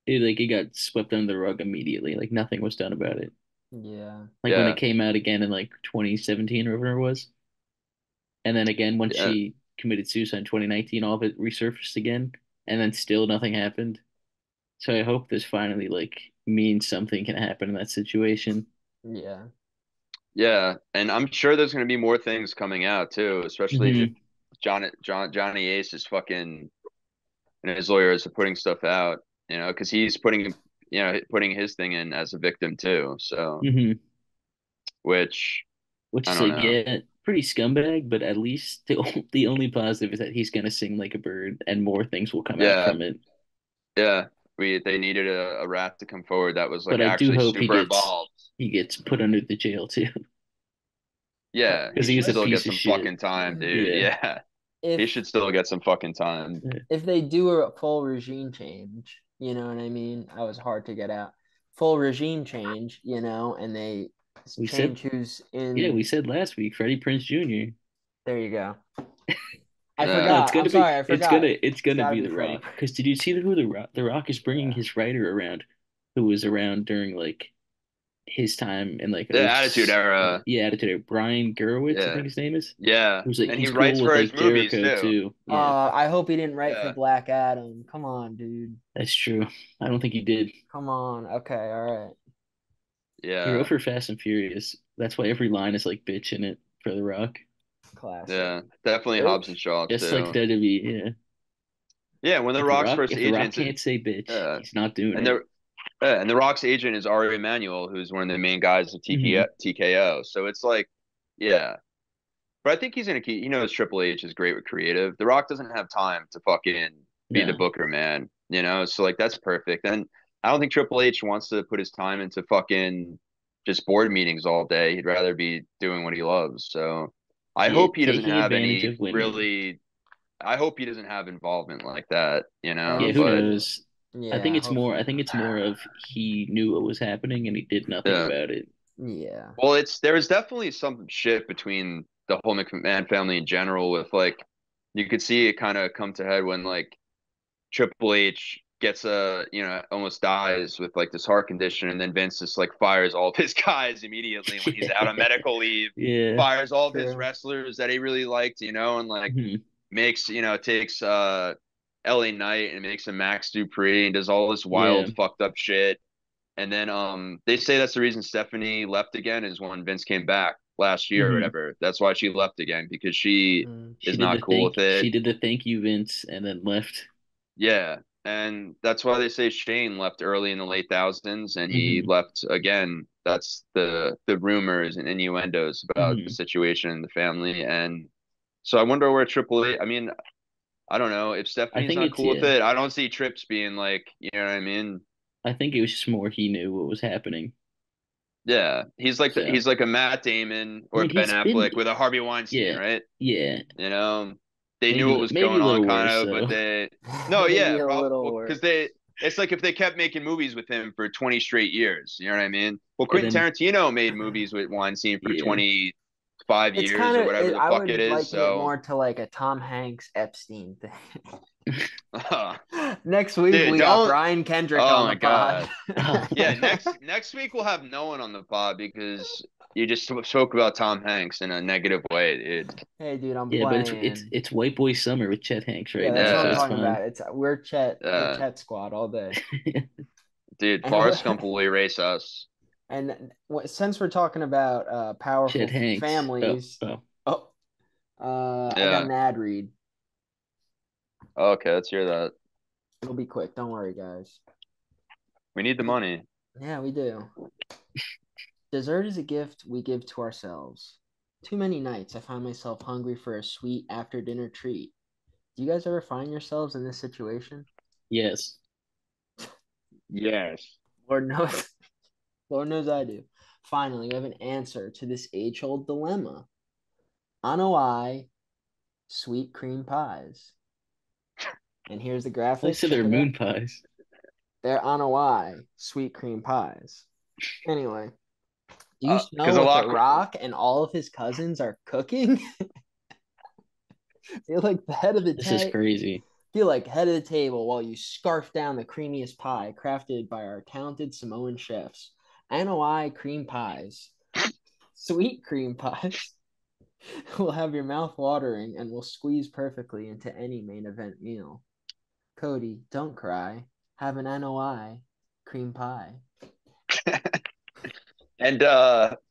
it got swept under the rug immediately. Like nothing was done about it. Yeah. Like when it Yeah, came out again in like 2017 or whatever it was, and then again when yeah. she committed suicide in 2019, all of it resurfaced again, and then still nothing happened. So I hope this finally like means something can happen in that situation. Yeah. Yeah, and I'm sure there's going to be more things coming out too, especially if Hmm. Johnny Ace is fucking and his lawyers are putting stuff out, because he's putting his thing in as a victim too. So, Hmm. which Which I is don't like, know. yeah, pretty scumbag, but at least the only positive is that he's gonna sing like a bird, and more things will come out Yeah, from it. yeah. They needed a rat to come forward that was like But I do actually hope super involved. he gets put under the jail too, Yeah, because he he should was a still get piece of some shit. fucking time, dude. Yeah. Yeah, he If should still get some fucking time. if they do a full regime change, you know what I mean? I was hard to get out. Full regime change, and they We said, change who's yeah, in. we said last week, Freddie Prince Jr. There you go. I Yeah, No, it's forgot. I'm gonna be sorry, I forgot. it's It's gonna got to be be The Rock. Freddie. Because did you see who the Rock is bringing Yeah. his writer around, who was around during like his time in like the Attitude Era. yeah, Attitude. Brian Gurewitz, I Yeah, think his name is. yeah, Who's like and he he's writes cool with for his like movies Jericho too. too. Yeah, I hope he didn't write for Yeah. Black Adam. Come on, dude. that's true. I don't think he did. Come on. Okay, all right. He wrote Yeah, for Fast and Furious. That's why every line is like bitch in it for The Rock. Classic. yeah, definitely Hobbs and Bitch. Shaw Just like too. WWE, yeah. Yeah, when the Rock's first If The Rock agent, can't say bitch, uh, he's not doing and it. the Rock's agent is Ari Emanuel, who's one of the main guys of Hmm. TKO. So it's like, yeah, but I think he's gonna keep. He knows Triple H is great with creative. The Rock doesn't have time to fucking be the No. booker, man. So like that's perfect. And I don't think Triple H wants to put his time into fucking just board meetings all day. He'd rather be doing what he loves. So I hope he doesn't Taking have advantage any of women. really. I hope he doesn't have involvement like that, I Yeah, hope who but so. knows? Yeah, I hopefully. think it's more of he knew what was happening and he did nothing yeah. about it. Yeah. Well, there was definitely some shit between the whole McMahon family in general with like you could see it kind of come to head when like Triple H gets almost dies with like this heart condition, and then Vince just like fires all of his guys immediately when he's out on medical leave, Yeah. fires all of his True. wrestlers that he really liked, and like Mhm. takes LA Knight and makes him Max Dupree and does all this Yeah. wild fucked up shit. And then they say that's the reason Stephanie left again is when Vince came back last year or Mhm. whatever. That's why she left again because she Mm. is not cool with She it. did the thank you Vince and then left. Yeah. And that's why they say Shane left early in the late thousands and he Hmm. left again. That's the rumors and innuendos about the Hmm. situation in the family. And so I wonder where Triple H, I mean, I don't know. If I Stephanie's think not it's cool with yeah. it, I don't see Trips being like, you know what I mean? I think it was just more he knew what was happening. Yeah. So He's like a Matt Damon I or mean Ben he's been Affleck with a Harvey Weinstein, yeah, right? yeah. You know, they knew what was Maybe going a on little kind worse, of, but so they no, Maybe yeah, a probably little well, because worse. it's like if they kept making movies with him for 20 straight years, you know what I mean? Well, and Quentin then Tarantino made movies with Weinstein for yeah. 25 It's years kind or of whatever the I fuck it would is. liken it So, more to like a Tom Hanks Epstein thing. uh, Next week dude, we got don't. Brian Kendrick Oh on the my pod. God. Yeah, next week we'll have no one on the pod because you just spoke about Tom Hanks in a negative way, dude. Hey dude, I'm Yeah, but playing. it's White Boy Summer with Chet Hanks right Yeah, that's now, what so I'm Yeah, it's talking fine. about. It's we're yeah, Chet squad all day. dude. And Forrest Gump will erase us. since we're talking about Chet powerful Hanks. Oh, families, oh. oh, I got Yeah. an ad read. Okay, let's hear that. It'll be quick. Don't worry, guys. We need the money. Yeah, we do. Dessert is a gift we give to ourselves. Too many nights I find myself hungry for a sweet after dinner treat. Do you guys ever find yourselves in this situation? Yes. Yes. Lord knows, Lord knows I do. Finally, we have an answer to this age-old dilemma. Anoi sweet cream pies. And here's the They graphic. said Check they're it out. moon pies. They're Anoi sweet cream pies. Anyway, do you Because smell a what The lot. Rock and all of his cousins are cooking? Feel like the head of the This is table. crazy. Feel like head of the table while you scarf down the creamiest pie crafted by our talented Samoan chefs. Anoi cream pies, sweet cream pies, will have your mouth watering and will squeeze perfectly into any main event meal. Cody, don't cry. Have an NOI cream pie. And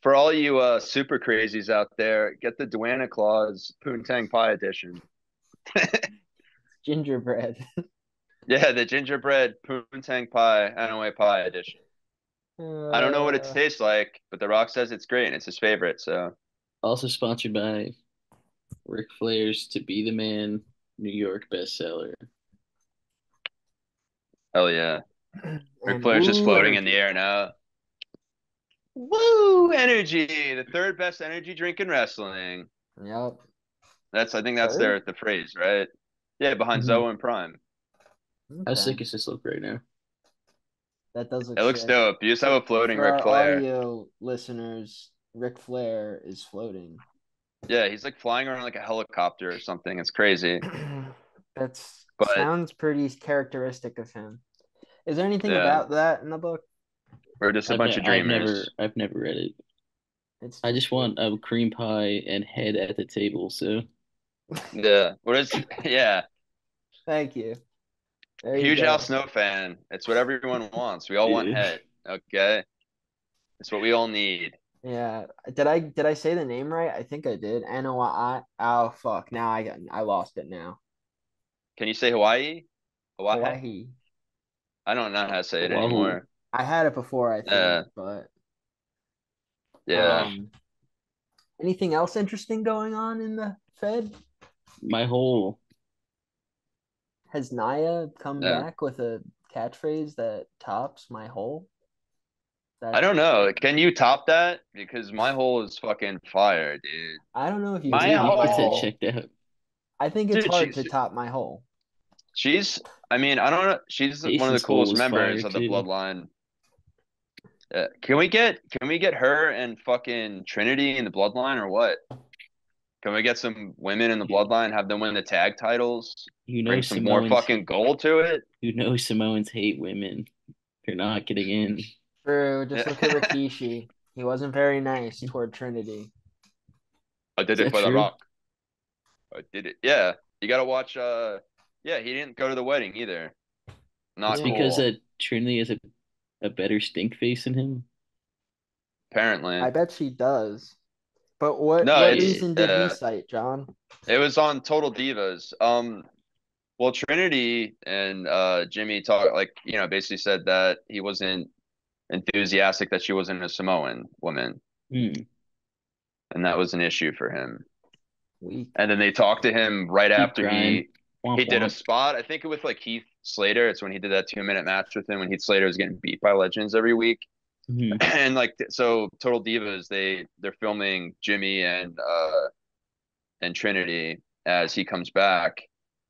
for all you super crazies out there, get the Duana Claus Poontang Pie edition. Gingerbread. Yeah, the gingerbread Poontang Pie Hanoi Pie edition. I don't know what it Uh, tastes like, but The Rock says it's great and it's his favorite. So Also sponsored by Ric Flair's To Be the Man New York bestseller. hell yeah, Ric and Flair's just woo floating in the energy. air now. Woo energy, the third best energy drink in wrestling. Yep. I think that's Third? the phrase, right? Yeah, behind Mhm. Zoe and Prime. How Okay. sick does this look right now? That does look It looks sick. dope. You just have a floating For Ric our Flair. audio listeners, Ric Flair is floating. Yeah, he's like flying around like a helicopter or something. It's crazy. That's But sounds pretty characteristic of him. Is there anything yeah, about that in the book? we're just a bunch of dreamers. I've never read it. It's I too just cool. want a cream pie and head at the table. So Yeah. What is yeah. Thank you. There you Huge Al go. Snow fan. It's what everyone wants. We all want yeah, head. Okay. It's what we all need. Yeah. Did I say the name right? I think I did. NOI. Oh fuck. Now I lost it now. Can you say Hawaii? Hawaii? Hawaii. I don't know how to say it Wahoo! anymore. I had it before, I think, Uh but yeah. um anything else interesting going on in the Fed? My whole Has Naya come Yeah. back with a catchphrase that tops my hole? I That don't know. Can you top that? Because my hole is fucking fire, dude. I don't know if you My dude, you top can my get that hole. hole. checked out. I think it's Dude, hard to top my hole. she's I mean, I don't know. She's one of the Jason's hole coolest was fire members of the too. bloodline. Can we get her and fucking Trinity in the bloodline or what? Can we get some women in the Dude, bloodline, have them win the tag titles, you know bring some more Samoans fucking gold to it? you know Samoans hate women. They're not getting in. True. Just look at Yeah. Rikishi. He wasn't very nice Is toward Trinity. I did it that for the true? Rock. I did it. Yeah. You gotta watch yeah, he didn't go to the wedding either. It's Not Yeah. because cool, Trinity has a better stink face than him. I apparently. bet she does. But what No, what Yeah. reason did he cite, John? it was on Total Divas. Well, Trinity and Jimmy talk like, basically said that he wasn't enthusiastic that she wasn't a Samoan woman, Hmm. and that was an issue for him. Weak. And then they talked to him right Keep after crying. he Womp did a womp. spot. I think it was like Heath Slater. It's when he did that 2 minute match with him when Heath Slater was getting beat by legends every week. Hmm. And like so Total Divas, they're filming Jimmy and Trinity as he comes back,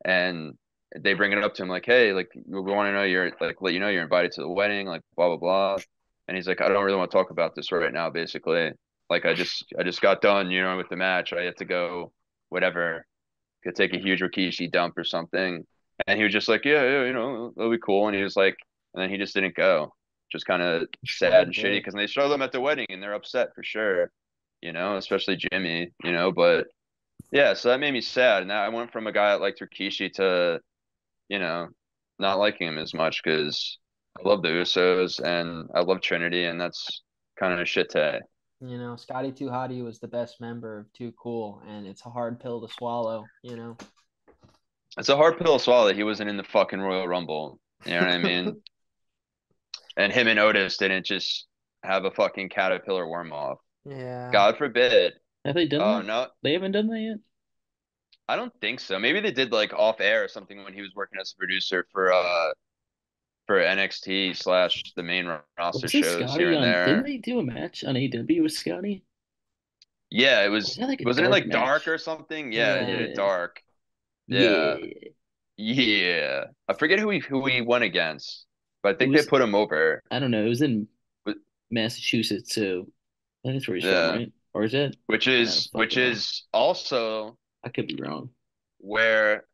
and they bring it up to him like, hey, like we want to know you're like let you know you're invited to the wedding, like blah blah blah. And he's like, I don't really want to talk about this right now, basically. Like I just got done, with the match. I had to go whatever, could take a huge Rikishi dump or something. And he was just like, yeah, yeah, that'll be cool. And he was like, and then he just didn't go. Just kind of What a sad and shitty dick. because they show them at the wedding and they're upset for sure, especially Jimmy, but yeah, so that made me sad. And I went from a guy that liked Rikishi to, you know, not liking him as much because I love the Usos and I love Trinity, and that's kind of a shit take. Scotty Too Hottie was the best member of Too Cool, and it's a hard pill to swallow. It's a hard pill to swallow that he wasn't in the fucking Royal Rumble. You know what I mean? And him and Otis didn't just have a fucking caterpillar worm off. Yeah. God forbid. Have they done Oh that? no, They haven't done that yet? I don't think so. Maybe they did like off air or something when he was working as a producer for NXT slash the main roster Was it shows here Scotty and on? Didn't there. they do a match on AEW with Scotty? Yeah, it Or was was that like a wasn't it dark like dark match? or something? Yeah, they did Yeah. it Yeah. dark. Yeah. Yeah. Yeah. I forget who he went against, but I It think they was, put him over. I don't know, it was in But Massachusetts, so that's where he's from, yeah, right? Or is that? which I don't is which fucking know. is also I could be wrong. where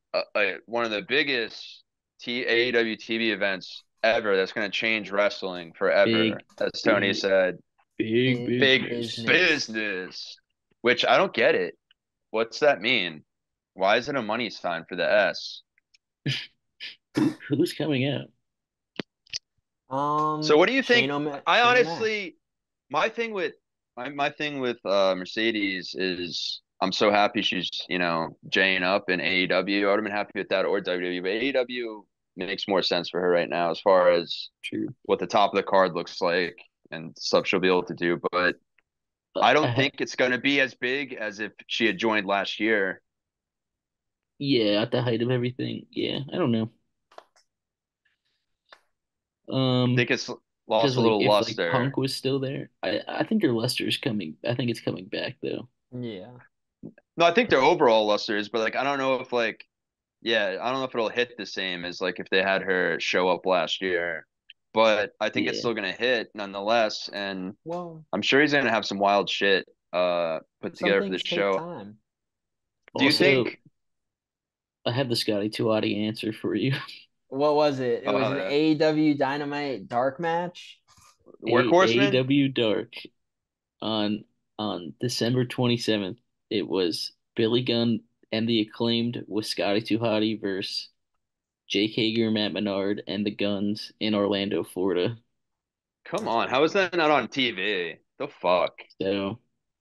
one of the biggest AEW TV events ever that's going to change wrestling forever, Big, as Tony big, said, big Big big business. business. business, which I don't get it. What's that mean? Why is it a money sign for the S? Who's coming out? So what do you think? I Shane O'Mac. honestly, my thing with my thing with Mercedes is I'm so happy she's jaying up in AEW. I would have been happy with that or WWE, but AEW makes more sense for her right now as far as True. what the top of the card looks like and stuff she'll be able to do. But I I don't ha think it's going to be as big as if she had joined last year. Yeah, at the height of everything. Yeah, I don't know. I think it's Because lost a like little if like luster. Punk was still there, I think their luster's coming. I think it's coming back though. Yeah. No, I think their overall luster is, but like I don't know if like yeah, I don't know if it'll hit the same as like if they had her show up last year, but I think it's Yeah. still gonna hit nonetheless, and Well, I'm sure he's gonna have some wild shit put some together for the things take show. time. Do you Also, think I have the Scotty Tuati answer for you. What was it? It was an uh AEW Dynamite dark match. Workhorseman? AEW Dark on December 27th. It was Billy Gunn and the Acclaimed with Scotty Tuhati versus Jake Hager, Matt Menard, and the Guns in Orlando, Florida. Come That's on, pretty how is cool. that not on TV? The fuck? So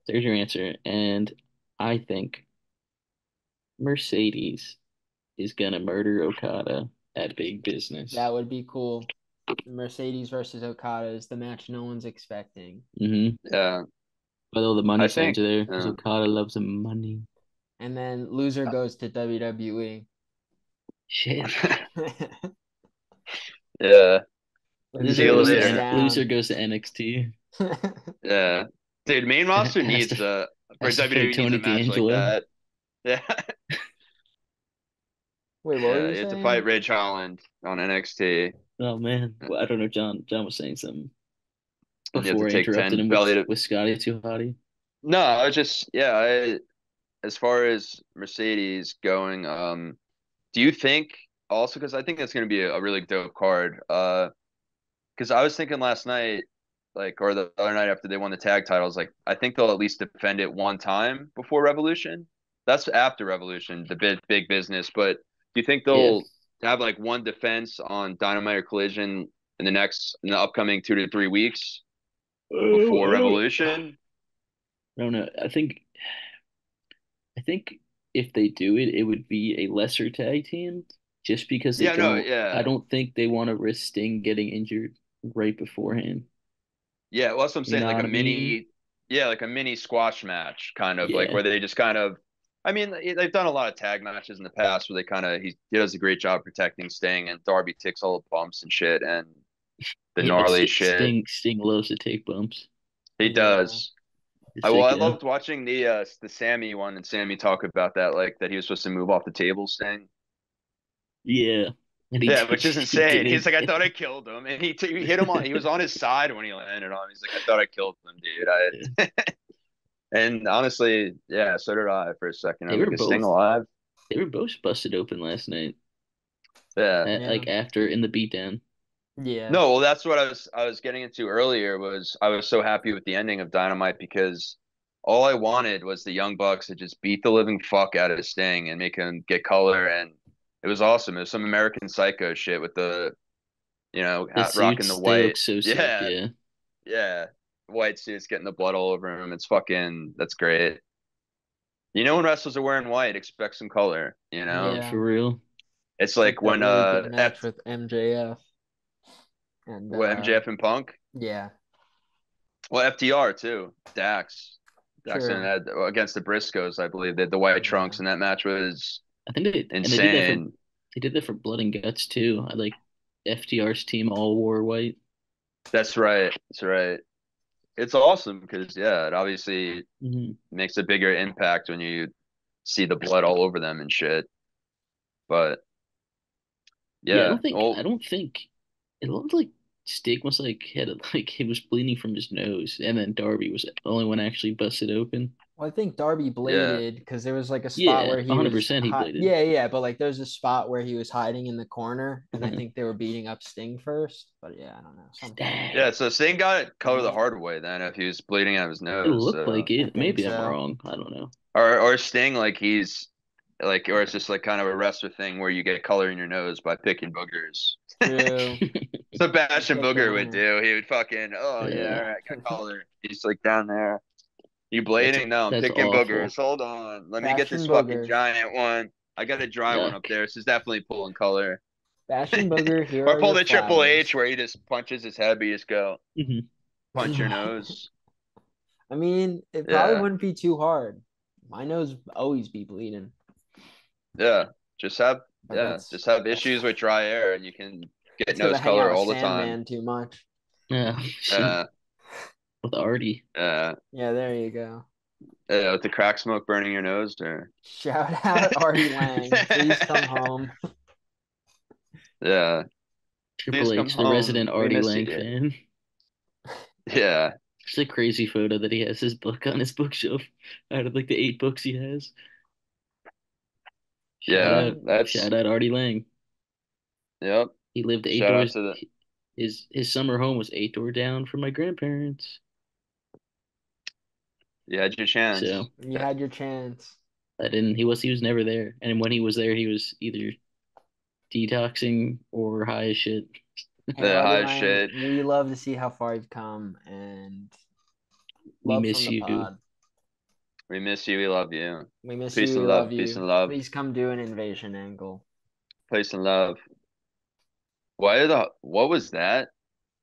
there's your answer. And I think Mercedes is gonna murder Okada at Big That Business. would be cool. Mercedes versus Okada is the match no one's expecting. Mm-hmm. Yeah, But all the money I signs think are there because yeah. Okada loves the money. And then loser goes to WWE. Shit. Yeah. See Loser you beats later. Loser down. goes to NXT. Yeah. Dude, main roster Has needs to for has to fight WWE needs a Tony match like D'Angelo. that. Yeah. Wait, what were Yeah, you he had to fight saying? Ridge Holland on NXT. Oh man, well, I don't know. John was saying something And you have to before I take interrupted 10 him belly to. with Scotty too hotty. No, I was just yeah. As far as Mercedes going, do you think also because I think that's going to be a really dope card. Because I was thinking last night, like or the other night after they won the tag titles, like I think they'll at least defend it one time before Revolution. That's after Revolution, the big business. But do you think Yeah. they'll have like one defense on Dynamite or Collision in the upcoming 2 to 3 weeks before Revolution? I don't know. I think if they do it, it would be a lesser tag team, just because Yeah, no, I yeah. don't think they want to risk Sting getting injured right beforehand. Yeah, well, that's what I'm You saying. know Like what a I mean? mini, yeah, like a mini squash match, kind of like Yeah. where they just kind of. I mean, they've done a lot of tag matches in the past where they kind of he does a great job protecting Sting, and Darby takes all the bumps and shit and the Yeah, but gnarly shit. Sting loves to take bumps. He Yeah. does. It's like I loved watching the Sammy one and Sammy talk about that, like that he was supposed to move off the table, Sting. yeah, and Yeah, which is he insane. He's didn't. like, I thought I killed him, and he hit him on. He was on his side when he landed on him. He's like, I thought I killed him, dude. And honestly, yeah, so did I for a second. They I'm were like, is Sting both alive? they were both busted open last night. Yeah. Yeah. Like after in the beatdown. Yeah. No, well, that's what I was getting into earlier was I was so happy with the ending of Dynamite because all I wanted was the Young Bucks to just beat the living fuck out of Sting and make him get color, and it was awesome. It was some American Psycho shit with the, The rocking the suits, they look white. so sick. Yeah, Yeah, yeah. White suits getting the blood all over him. That's great. When wrestlers are wearing white, expect some color, you know? Yeah. for real. It's Like like that when really good match with MJF and MJF and Punk. yeah, Well, FTR too. Dax and true. Ed against the Briscoes, I believe. They had the white Yeah. trunks, and that match was I think they did that for insane. Blood and Guts too. I like FTR's team all wore white. That's right. That's right. It's awesome because yeah, it obviously Hmm. makes a bigger impact when you see the blood all over them and shit. But Yeah, yeah, I well, don't think it looked like Stig was like had like he was bleeding from his nose, and then Darby was the only one actually busted open. Well, I think Darby yeah, bladed because there was like a spot Yeah, where he was 100% he bladed. yeah, yeah, but like there's a spot where he was hiding in the corner, and I Hmm. think they were beating up Sting first. But yeah, I don't know, something. yeah. Dang, So Sting got it color the Yeah, hard way then if he was bleeding out of his it nose. looked like I it. think Maybe I'm so. wrong. I don't know. Or Sting like he's like, or it's just like kind of a wrestler thing where you get color in your nose by picking boogers. True. He Sebastian picked a Booger would winner. do. He would fucking, oh yeah, all Yeah, right, got color. He's like down there. You blading? No, I'm that's picking awful. boogers. Hold on. Let me get this Bastion fucking Booger. giant one. I got a dry one up Yuck. there. This is definitely pulling color. Bastion Booger, here Or are pull your the Triple H flowers. where he just punches his head, but you just go, Hmm. punch your nose. I mean, it probably Yeah. wouldn't be too hard. My nose always be bleeding, Yeah. Just have, but yeah, just have that's issues with dry air and you can get that's because I nose hang out color with all the time. Sandman too much. Yeah, shit. Yeah. With Artie. Yeah, there you go. With the crack smoke burning your nose, or Shout out Artie Lang. Please come home. yeah, please Triple come H, the home. resident We Artie miss Lang you. fan. Yeah, It's a crazy photo that he has his book on his bookshelf out of like the 8 books he has. yeah. Shout That's out Artie Lang. yep. He lived eight Shout out doors. to the His summer home was 8 door down from my grandparents. you had your chance. So You had your chance. I didn't. He was never there. And when he was there, he was either detoxing or high as shit. Hey, The Artie high Lang, shit. we love to see how far you've come and We love from miss the you. pod. We miss you. We love you. We miss Peace you. We and love love. Peace you. and love. Please come do an invasion angle. Peace and love. What was that?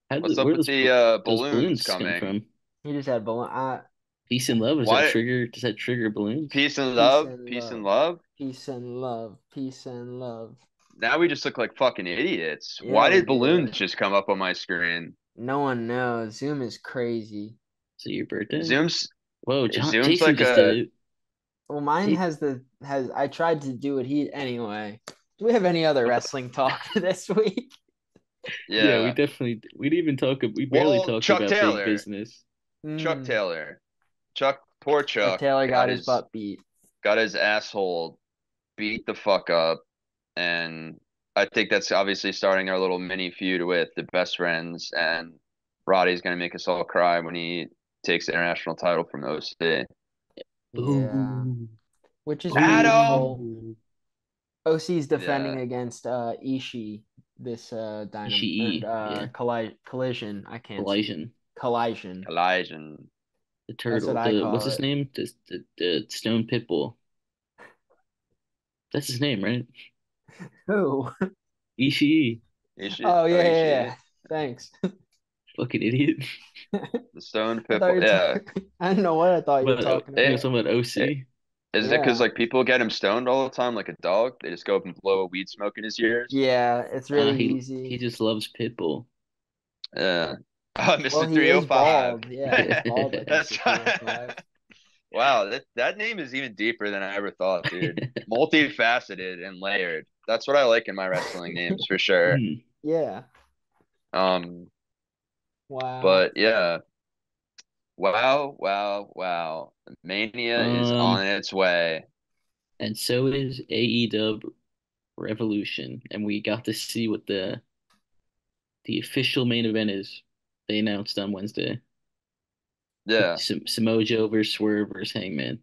What's up Where with those the those balloons balloons come coming? from? He just had balloon. Peace and love. Why? Does that trigger balloons? Peace and Peace love. and Peace and love. love. Peace and love. Peace and love. Now we just look like fucking idiots. Yeah, Why we did balloons do. just come up on my screen? No one knows. Zoom is crazy. Is it your birthday? Zoom's Whoa, Zoom's Jason like just did a it. Well, mine J has I tried to do it. He anyway. Do we have any other wrestling talk this week? Yeah, we Yeah. definitely we didn't even talk. We barely Well, talked Chuck about big Taylor. business. Chuck Mm, Taylor. Poor Chuck Chuck Taylor got his butt beat. got his asshole beat the fuck up. And I think that's obviously starting our little mini feud with the best friends. And Roddy's gonna make us all cry when he takes the international title from OC. Yeah, Ooh, which is beautiful. ooh, OC's defending Yeah. against Ishii this Dynam and Ishii, yeah, Collision. I can't speak. Collision, Collision. Elijah. the That's what turtle, I the what's call his it. name? The stone pitbull. That's his name, right? Who? Ishii, Oh yeah, yeah, Ishii. yeah. Thanks. fucking idiot. The Stone I thought you Pitbull. were Yeah. talking. I didn't know what I thought you were But talking you know, about. something about It, OC. is it because Yeah, like people get him stoned all the time like a dog? They just go up and blow a weed smoke in his ears? yeah. It's really He easy. just loves pitbull. Yeah. Oh, Well, Mr. he is 305. bald. Yeah, he's bald like That's Mr. 305. wow, that name is even deeper than I ever thought, dude. Multifaceted and layered. That's what I like in my wrestling names for sure. Hmm. Yeah. Um, Wow. but yeah. Wow, wow, wow. Mania is Um, on its way. and so is AEW Revolution, and we got to see what the official main event is. They announced on Wednesday. Yeah. Samoa Joe versus Swerve versus Hangman.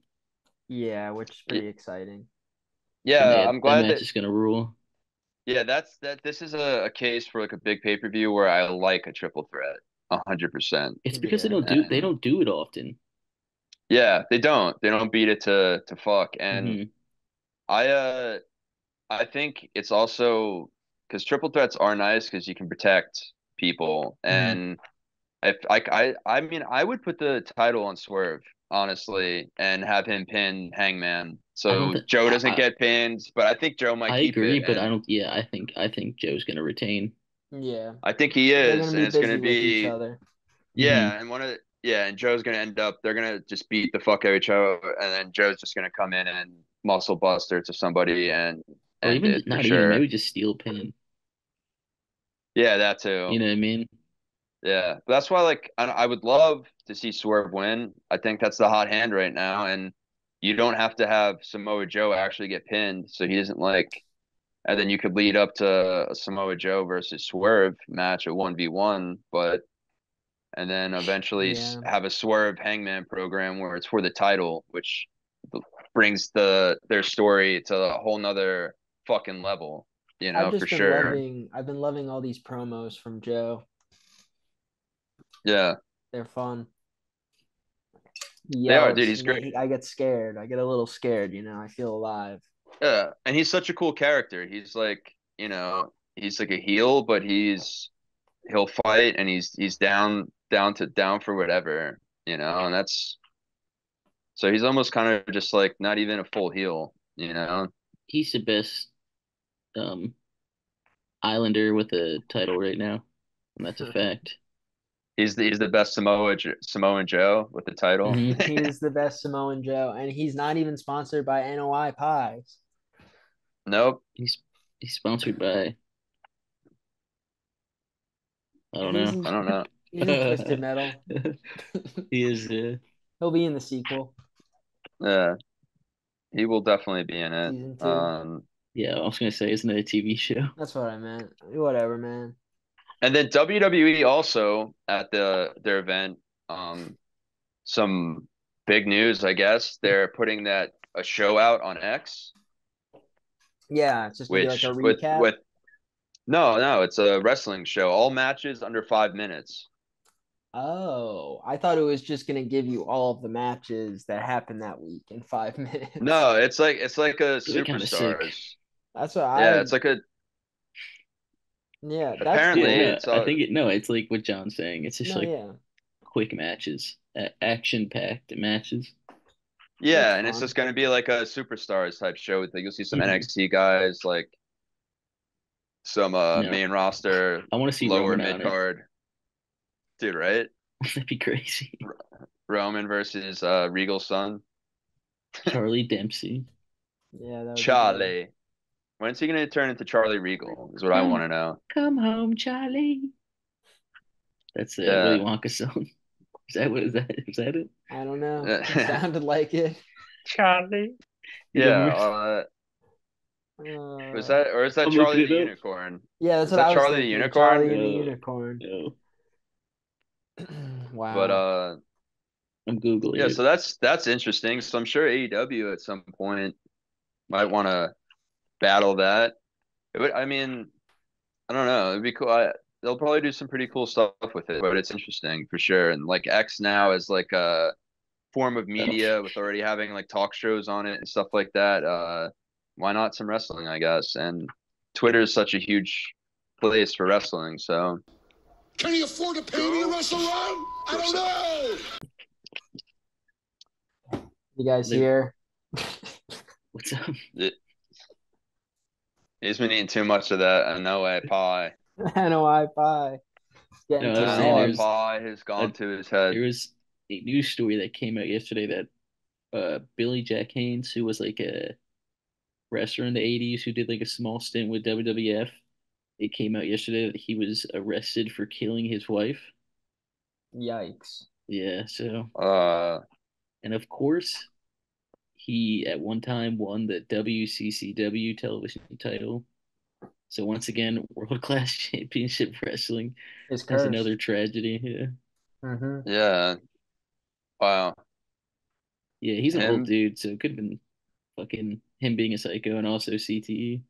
Yeah, which is Y- pretty exciting. And Yeah, yeah, I'm that glad match that is gonna rule. yeah, this is a case for like a big pay-per-view where I like a triple threat 100%. It's because Yeah. they don't do it often. Yeah, they don't. They don't beat it to fuck. And Hmm. I I think it's also because triple threats are nice because you can protect people. Hmm. And if I mean I would put the title on Swerve, honestly, and have him pin Hangman. I don't So think Joe doesn't get pinned, but I think Joe might I keep agree, it. but I And don't. Yeah, I think Joe's gonna retain. Yeah. I think he They're is, gonna and be it's gonna busy with each be other. Hmm. yeah, and and Joe's gonna end up they're gonna just beat the fuck out of each other, and then Joe's just gonna come in and muscle buster to somebody and Or end even it for not even sure. maybe just steel pin. Yeah, that too. You know what I mean? Yeah, but that's why like I would love to see Swerve win. I think that's the hot hand right now, and you don't have to have Samoa Joe actually get pinned, so he doesn't like. And then you could lead up to a Samoa Joe versus Swerve match, a 1v1, but and then eventually Yeah. have a Swerve Hangman program where it's for the title, which brings their story to a whole nother fucking level, for sure. I've been loving all these promos from Joe. Yeah, They're fun. He they are, dude. yells. He's great. I get scared. I get a little scared, I feel alive. Yeah, and he's such a cool character. He's like, he's like a heel, but he'll fight and he's down for whatever, and that's so he's almost kind of just like not even a full heel. He's the best um Islander with a title right now, and that's a fact. He's the best Samoan Joe with the title. Hmm. He's the best Samoan Joe, and he's not even sponsored by NOI Pies. Nope, He's he's sponsored by I don't He's know. in I don't know. he's in Twisted Metal. He is He'll be in the sequel, Yeah, he will definitely be in it. season 2. yeah, I was gonna say isn't it a TV show? That's what I meant. Whatever, man. And then WWE also at their event, some big news, I guess. They're putting that a show out on X, Yeah, it's just gonna be like a which recap. with no, it's a wrestling show. All matches under 5 minutes. Oh, I thought it was just gonna give you all of the matches that happened that week in 5 minutes. No, it's like a That'd be kind of sick. superstars. That's what Yeah, I. it's like a Yeah, that's Yeah, apparently cool. no, it's I think no, it's like what John's saying. It's just No, like yeah, quick matches, action-packed matches. that's yeah, and it's fun. just gonna be like a superstars type show. Like you'll see some Hmm. NXT guys, like some No, main roster, I want to see lower Roman mid on it. card. Dude, right? That'd be crazy. Roman versus Regal's son. Charlie Dempsey. Yeah, that would be good. Charlie. When's he gonna turn into Charlie Regal? Is what I want to know. Come home, Charlie. That's a Willy Yeah. Wonka song. Is that what is that? Is that it? I don't know. It sounded like it. Charlie. You don't Yeah. remember? Was Uh, that or is that I'm Charlie looking the it up. Unicorn? yeah, that's Is what that I was Charlie the thinking. Charlie and Unicorn? the No, Unicorn. no. But Wow. I'm Googling yeah, it. so that's interesting. So I'm sure AEW at some point might want to battle that. I mean, I don't know. It'd be cool. They'll probably do some pretty cool stuff with it, but it's interesting for sure. And like X now is like a form of Oh, media with already having like talk shows on it and stuff like that. Why not some wrestling, I guess? And Twitter is such a huge place for wrestling. So Can you afford to pay me to wrestle around? I don't know. You guys They- here? what's up? he's been eating too much of that NOA pie. NOI pie. Getting No, I was too saying NOA old. pie has gone a, to his head. there was a news story that came out yesterday that Billy Jack Haynes, who was like a wrestler in the 80s who did like a small stint with WWF, it came out yesterday that he was arrested for killing his wife. Yikes. Yeah, so Uh, and of course he at one time won the WCCW television title. So once again, world class championship wrestling Is is cursed. another tragedy. Yeah. Mm-hmm. yeah. Wow. Yeah, he's an old Him. dude, so it could have been fucking him being a psycho and also CTE.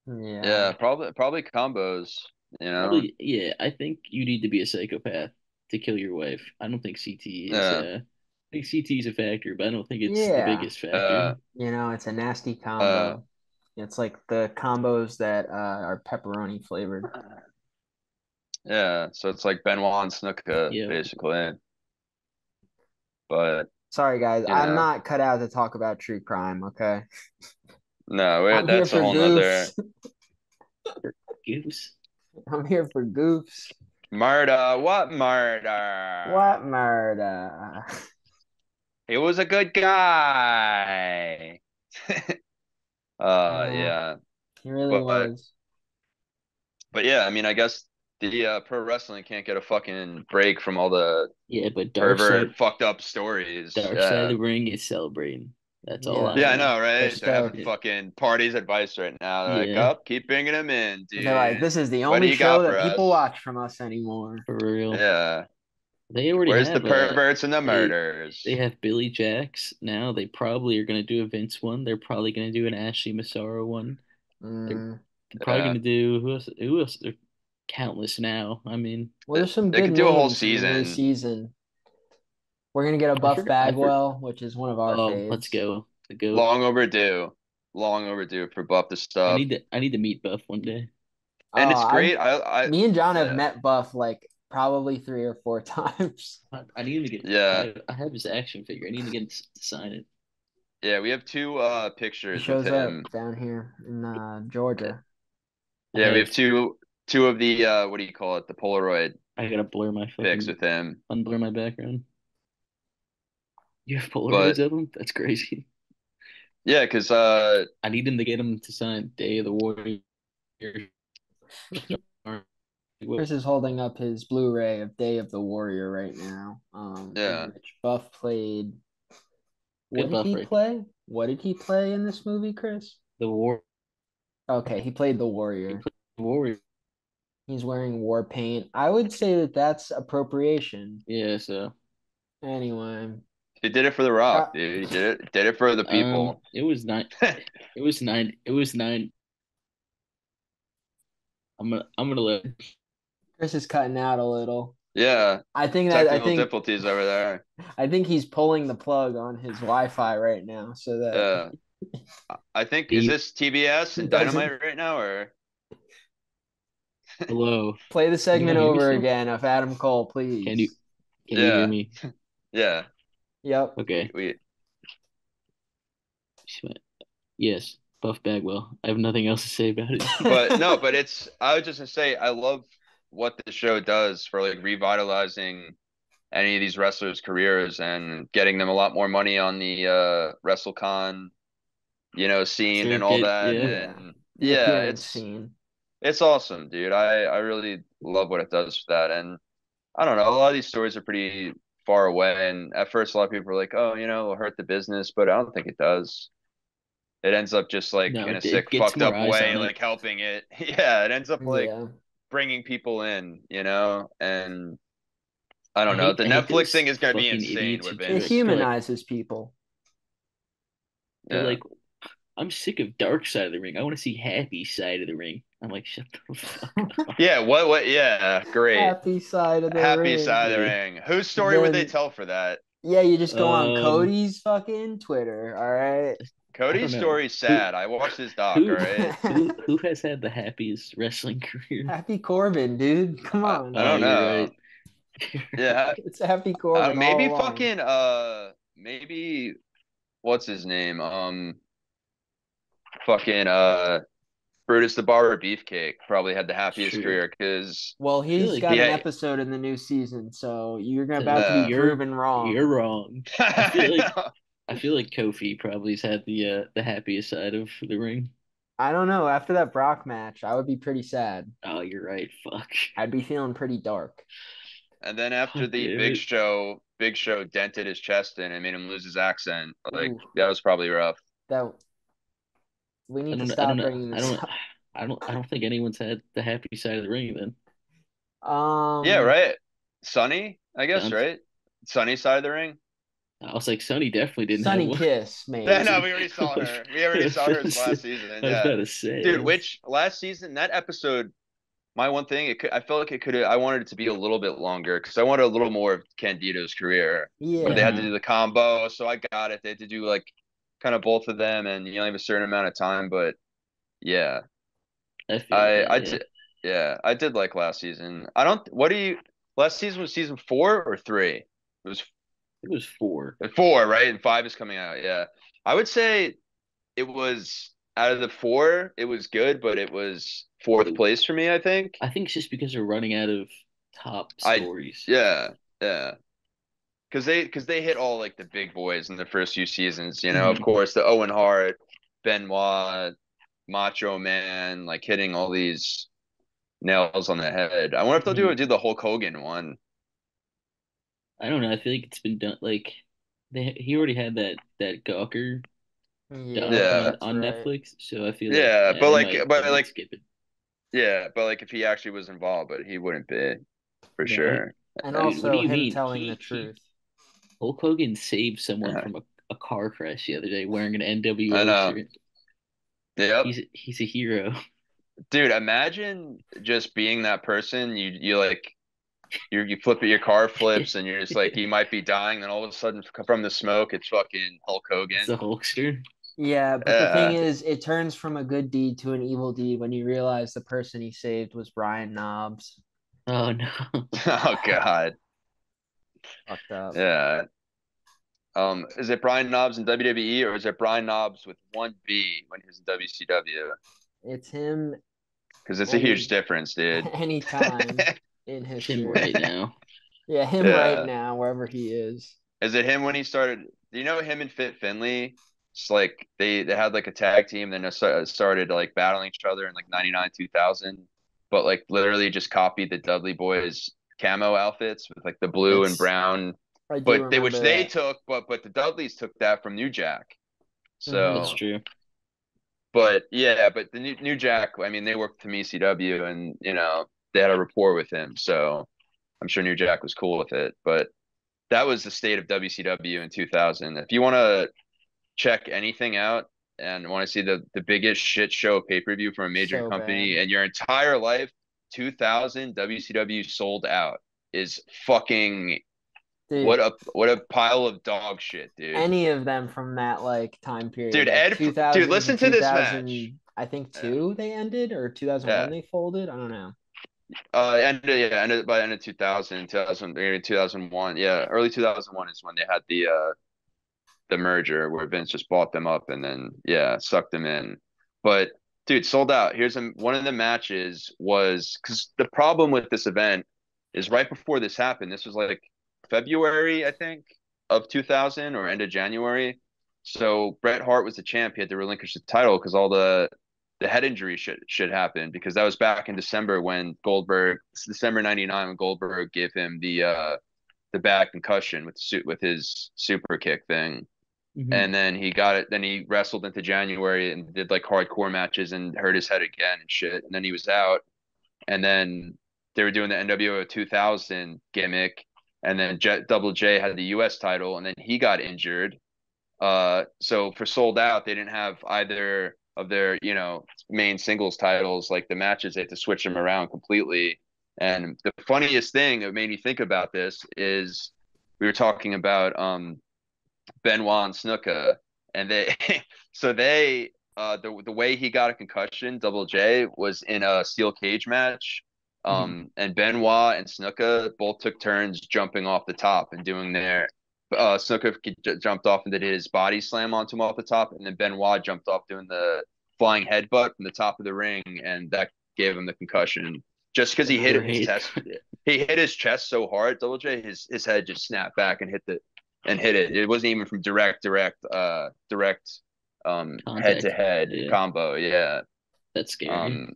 Yeah. Yeah. Probably combos. You know. Probably, yeah, I think you need to be a psychopath to kill your wife. I don't think CTE is Yeah. I think CTE is a factor, but I don't think it's the Yeah. biggest factor. It's a nasty Uh. combo. It's like the combos that are pepperoni flavored. Yeah. So it's like Benoit and Snuka Yeah. basically. But Sorry, guys. you I'm know, not cut out to talk about true crime, okay? no, I'm here that's a for whole nother goofs. Goose. I'm here for goofs. murder. What murder? What murder? He was a good guy. Yeah, Yeah. he really But was. yeah, I mean, I guess the pro wrestling can't get a fucking break from all the Yeah, but pervert fucked up stories. Dark Side of Yeah. the Ring is celebrating. That's all Yeah, I Yeah, I know. know, they're right? They're having stoked. Yeah. fucking parties advice right now. They're like, Yeah, "Oh, keep bringing them in, They're like, dude. this is the What do only you show got for that people us?" watch from us anymore. for real. Yeah. They already Where's the have perverts and the they murders? have Billy Jacks now. They probably are gonna do a Vince one. They're probably gonna do an Ashley Massaro one. They're Mm. probably Yeah. gonna do who else? Who else? They're countless now. I mean, Well, there's some They good could do a whole names in the new season. season. We're gonna get a I Buff forgot. Bagwell, which is one of our Let's faves. go. The goat. Long overdue. Long overdue for Buff to stop. I need to meet Buff one day. And Oh, it's I've great. I me and John have yeah. met Buff like probably 3 or 4 times. I need him to get. Yeah. I have his action figure. I need to get him to sign it. Yeah, we have two He pictures with shows up him. down here in Georgia. I Yeah, we have have. two of the what do you call it? The Polaroid I gotta blur my pics fucking with him. unblur my background. You have But Polaroids of him? That's crazy. yeah, because I need him to get him to sign Day of the Warrior. Chris is holding up his Blu-ray of Day of the Warrior right now. In yeah. which Buff played. What Good did Buff he right. play? What did he play in this movie, Chris? The War. Okay, he played the He Warrior. played the Warrior. He's wearing war paint. I would say that that's appropriation. Yeah. So Anyway, He did it for the Rock, uh, dude. He did it for the people. it was nine. It was nine. It was nine. I'm gonna let. Chris is cutting out a little. Yeah. I think Technical difficulties over there. I think he's pulling the plug on his Wi-Fi right now so that Yeah. I think is He, this TBS he and doesn't Dynamite right now or hello. play the Can you segment hear me over still? again of Adam Cole, Can you please. can you hear yeah. me? Yeah. Yep. Okay. We Yes. Buff Bagwell. I have nothing else to say about it. but no, but it's I was just gonna say I love what the show does for like revitalizing any of these wrestlers' careers and getting them a lot more money on the WrestleCon, scene and all Circuit. that. Yeah. Yeah. And the Yeah, appearance scene. it's awesome, dude. I really love what it does for that. And I don't know, a lot of these stories are pretty far away. And at first, a lot of people are like, oh, it'll hurt the business, but I don't think it does. It ends up just like No, in a it sick, gets fucked more up eyes way, on it. like helping it. Yeah, it ends up like Yeah. bringing people in, and I I don't know. hate The I hate Netflix those thing is going to be fucking insane idiots with who It Vince. humanizes people. they're Yeah. like, I'm sick of dark side of the ring. I want to see happy side of the ring. I'm like, shut the fuck up. Yeah, yeah, great. Happy side of the Happy ring. side of the Yeah. ring. Whose story would they Then tell for that? yeah, you just go on Um, Cody's fucking Twitter. All right. I don't Cody's know story's who sad. I watched his doc, all who right? who has had the happiest wrestling career. Happy Corbin, dude. Come on. I Oh, don't you're know. right. You're Yeah, right. It's Happy Corbin all maybe along. fucking maybe what's his name? Fucking Brutus the Barber Beefcake probably had the It's happiest true. career because Well, I feel he's like got he an had episode in the new season, so you're about to be so proven wrong. you're wrong. I feel I like know. I feel like Kofi probably's had the happiest side of the ring. I don't know. After that Brock match, I would be pretty sad. Oh, you're right. Fuck. I'd be feeling pretty dark. And then after God the damn it. Big Show dented his chest in and made him lose his accent. Like Ooh, that was probably rough. that we I need to don't I don't stop know. bringing I this don't up. I don't think anyone's had the happy side of the ring then. Yeah, Um, right. Sunny, I guess, Don, right? Sunny side of the ring. I was like, Sonny definitely didn't have Sunny one. Kiss, Yeah, no, maybe. we already saw I was, her. We I already was saw about hers to say, last season. I was Yeah, about to say, dude. Which last season that episode, my one thing, I felt like it could. I wanted it to be a little bit longer because I wanted a little more of Candido's career, but they had to Yeah. do the combo, so I got it. They had to do like kind of both of them, and you only have a certain amount of time. But yeah, I feel I that, I yeah. did. Yeah, I did like last season. I don't. What do you? Last season was season 4 or 3? It was It was 4. 4, right? And 5 is coming out. Yeah, I would say it was out of the 4, it was good, but it was fourth It, place for me, I think. I think it's just because they're running out of top I stories. yeah, yeah. Because they hit all like the big boys in the first few seasons, of Mhm. course, the Owen Hart, Benoit, Macho Man, like hitting all these nails on the head. I wonder if they'll Mhm. do the Hulk Hogan one. I don't know. I feel like it's been done. Like he already had that Gawker doc Yeah, Yeah. that's on right. Netflix, so I feel like Yeah, yeah, they might skip it. but like if he actually was involved, but he wouldn't be for No, sure. And Uh, dude, what do also you him mean? telling the He truth. Hulk Hogan saved someone uh, from a car crash the other day wearing an I NWO know. shirt. Yep. He's a hero. Dude, imagine just being that person. You like you flip it, your car flips, and you're just like you might be dying. Then all of a sudden, from the smoke, it's fucking Hulk It's Hogan. a Hulkster. Yeah, but the thing Uh, is, it turns from a good deed to an evil deed when you realize the person he saved was Brian Knobs. Oh no. oh God. Fucked up. Yeah. Is it Brian Knobs in WWE or is it Brian Knobs with one B when he was in WCW? It's him Because it's a huge any difference, dude. anytime in It's him history. right now. Yeah, him right Yeah. now, wherever he is. Is it him when he started? Do you know him and Fit Finley? It's like they had like a tag team, then they started like battling each other in like 99, 2000, but like literally just copied the Dudley Boys camo outfits with like the blue and That's brown, I do but which remember they that. took, but the Dudleys took that from New Jack. Mhm. that's So, true. but yeah, but the New Jack, I mean, they worked with ECW and they had a rapport with him, so I'm sure New Jack was cool with it, but that was the state of WCW in 2000. If you want to check anything out and want to see the biggest shit show pay-per-view from a major So company bad. in your entire life, 2000 WCW sold out is fucking Dude, what a pile of dog shit, dude. any of them from that like time period, Dude, like Dude, 2000 to listen to this match. 2000, I think Yeah. 2 they ended or 2001 Yeah. they folded. I don't know. Ended by the end of 2000, maybe 2001. Yeah, early 2001 is when they had the merger where Vince just bought them up and then sucked them in. But dude, sold out. One of the matches was because the problem with this event is right before this happened. This was like February, I think, of 2000 or end of January. So Bret Hart was the champ. He had to relinquish the title because all the the head injury should happen, because that was back in December when December '99, when Goldberg gave him the bad concussion with his super kick thing. Mhm. And then he got it. Then he wrestled into January and did like hardcore matches and hurt his head again and shit. And then he was out. And then they were doing the NWO 2000 gimmick. And then Double J had the US title, and then he got injured. So for Sold Out, they didn't have either of their, main singles titles, like the matches. They had to switch them around completely. And the funniest thing that made me think about this is we were talking about Benoit and Snuka, and they so they the way he got a concussion, Double J, was in a steel cage match. And Benoit and Snuka both took turns jumping off the top and doing their Snuka jumped off and did his body slam onto him off the top, and then Benoit jumped off doing the flying headbutt from the top of the ring, and that gave him the concussion. Just because he hit his chest, he hit his chest so hard, Double J, his head just snapped back and hit it. It wasn't even from direct head to head combo. Yeah. That's scary.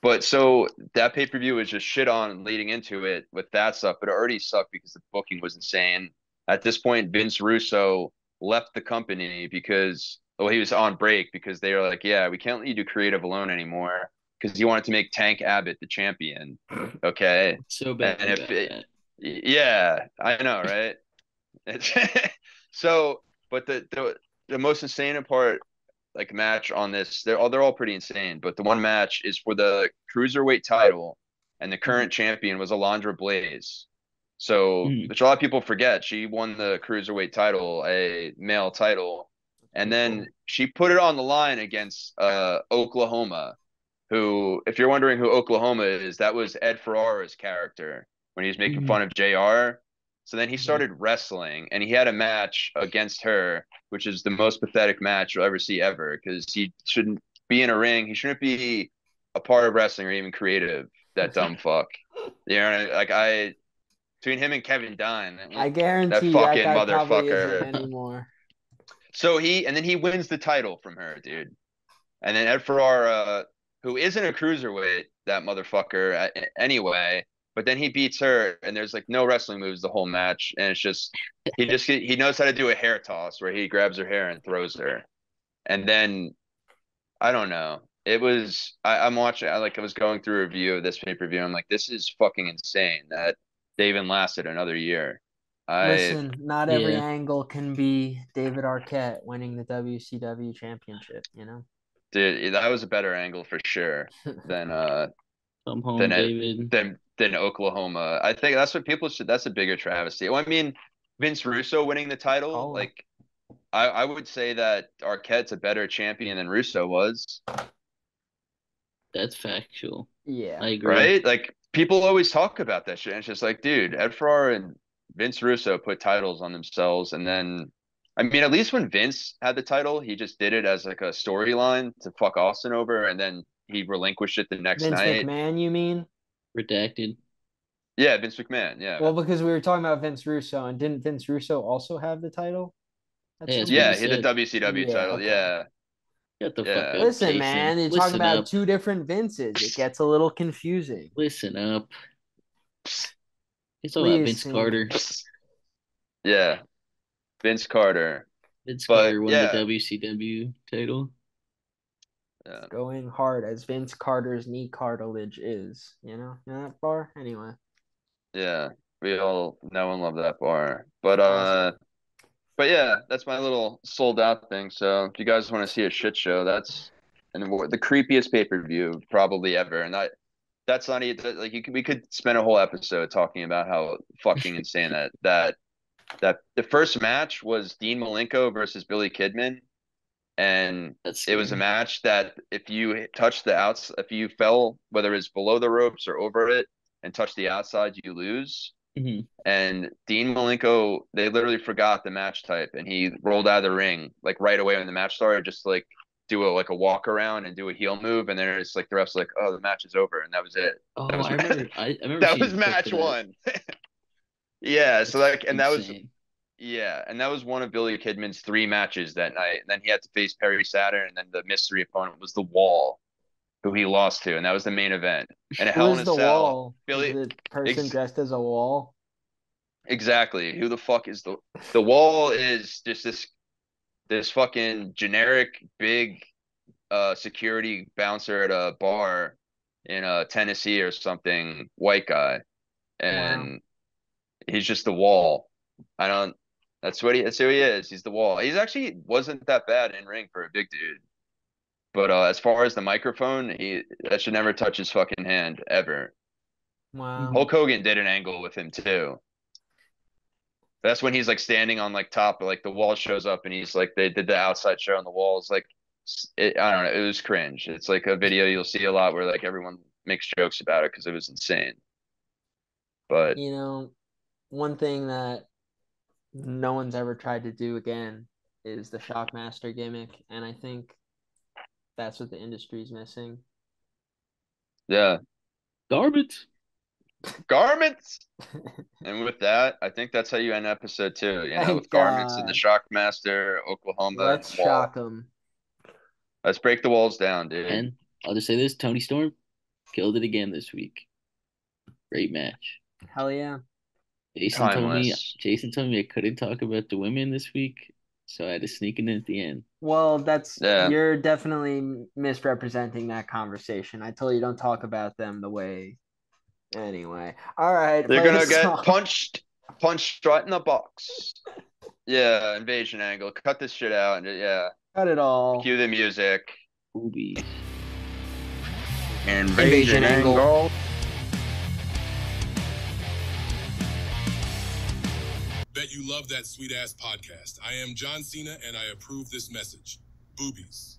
But so that pay-per-view was just shit on leading into it with that stuff, but it already sucked because the booking was insane. At this point, Vince Russo left the company because, well, he was on break because they were like, yeah, we can't let you do creative alone anymore, because he wanted to make Tank Abbott the champion. Okay. So bad and about that. Yeah, I know, right? So, but the most insane part, like, match on this, they're all pretty insane, but the one match is for the cruiserweight title, and the current champion was Alundra Blaze. So, which a lot of people forget, she won the cruiserweight title, a male title, and then she put it on the line against Oklahoma, who, if you're wondering who Oklahoma is, that was Ed Ferrara's character when he was making fun of JR. So then he started wrestling, and he had a match against her, which is the most pathetic match you'll ever see ever, because he shouldn't be in a ring. He shouldn't be a part of wrestling or even creative. That dumb fuck. Between him and Kevin Dunn, I guarantee that fucking that guy probably motherfucker isn't anymore. So then he wins the title from her, dude. And then Ed Ferrara, who isn't a cruiserweight, that motherfucker anyway, but then he beats her, and there's like no wrestling moves the whole match, and it's just he knows how to do a hair toss where he grabs her hair and throws her, and then I don't know. It was I'm watching. I was going through a review of this pay-per-view. I'm like, this is fucking insane that they even lasted another year. Listen, not every angle can be David Arquette winning the WCW championship, Dude, that was a better angle for sure than Come home, David. than Oklahoma. I think that's what people should. That's a bigger travesty. Well, I mean, Vince Russo winning the title, like I would say that Arquette's a better champion than Russo was. That's factual. Yeah, I agree. Right? Like, people always talk about that shit. And it's just like, dude, Ed Ferrara and Vince Russo put titles on themselves, and then, I mean, at least when Vince had the title, he just did it as like a storyline to fuck Austin over, and then he relinquished it the next night. Vince McMahon, you mean? Redacted. Yeah, Vince McMahon. Yeah. Well, because we were talking about Vince Russo, and didn't Vince Russo also have the title? Yeah, he had the WCW title. Okay. Yeah. Get the fuck up. Listen, Jason. man, you're talking about two different Vinces. It gets a little confusing. Listen up. It's all about Vince Carter. Yeah, Vince Carter. Vince Carter won the WCW title. Yeah. Going hard as Vince Carter's knee cartilage is. You know that bar? Anyway. Yeah, we all know and love that bar. But yeah, that's my little sold out thing. So if you guys want to see a shit show, that's the creepiest pay-per-view probably ever. And that's not even like we could spend a whole episode talking about how fucking insane that the first match was Dean Malenko versus Billy Kidman. And it was a match that if you touched if you fell, whether it's below the ropes or over it, and touched the outside, you lose. Mm-hmm. And Dean Malenko, they literally forgot the match type, and he rolled out of the ring like right away when the match started, just to, like, do a walk around and do a heel move, and then it's like the ref's like, oh, the match is over, and that was it. Oh, I remember that was match one. Yeah, so and that was. Yeah, and that was one of Billy Kidman's 3 matches that night. And then he had to face Perry Saturn, and then the mystery opponent was The Wall. who he lost to, and that was the main event. And a Who Hell in is a the Cell, wall? Billy. Is the person dressed as a wall? Exactly. Who the fuck is the Wall? Is just this fucking generic big security bouncer at a bar in Tennessee or something, white guy, Wow. and he's just the Wall. I don't. That's who he is. He's the Wall. He's actually wasn't that bad in ring for a big dude. But as far as the microphone, that should never touch his fucking hand ever. Wow. Hulk Hogan did an angle with him too. That's when he's like standing on like top, like the Wall shows up and he's like they did the outside show on the wall. It's like I don't know, it was cringe. It's like a video you'll see a lot where like everyone makes jokes about it because it was insane. But You know, one thing that no one's ever tried to do again is the Shockmaster gimmick, and I think that's what the industry's missing. yeah, Garments. garments. And with that, I think that's how you end episode 2. You know, Thank with garments and the God. Shockmaster, Oklahoma, Let's and Wall. shock them. Let's break the walls down, dude. And I'll just say this: Tony Storm killed it again this week. Great match. Hell yeah. Jason told me I couldn't talk about the women this week, so I had to sneak it in at the end. Well, Yeah. you're definitely misrepresenting that conversation. I told you don't talk about them the way. Anyway, all right. They're play gonna the get song. punched right in the box. Yeah, invasion angle. Cut this shit out. And yeah, Cut it all. cue the music. Boobies. Invasion angle. Bet you love that sweet ass podcast. I am John Cena and I approve this message. Boobies.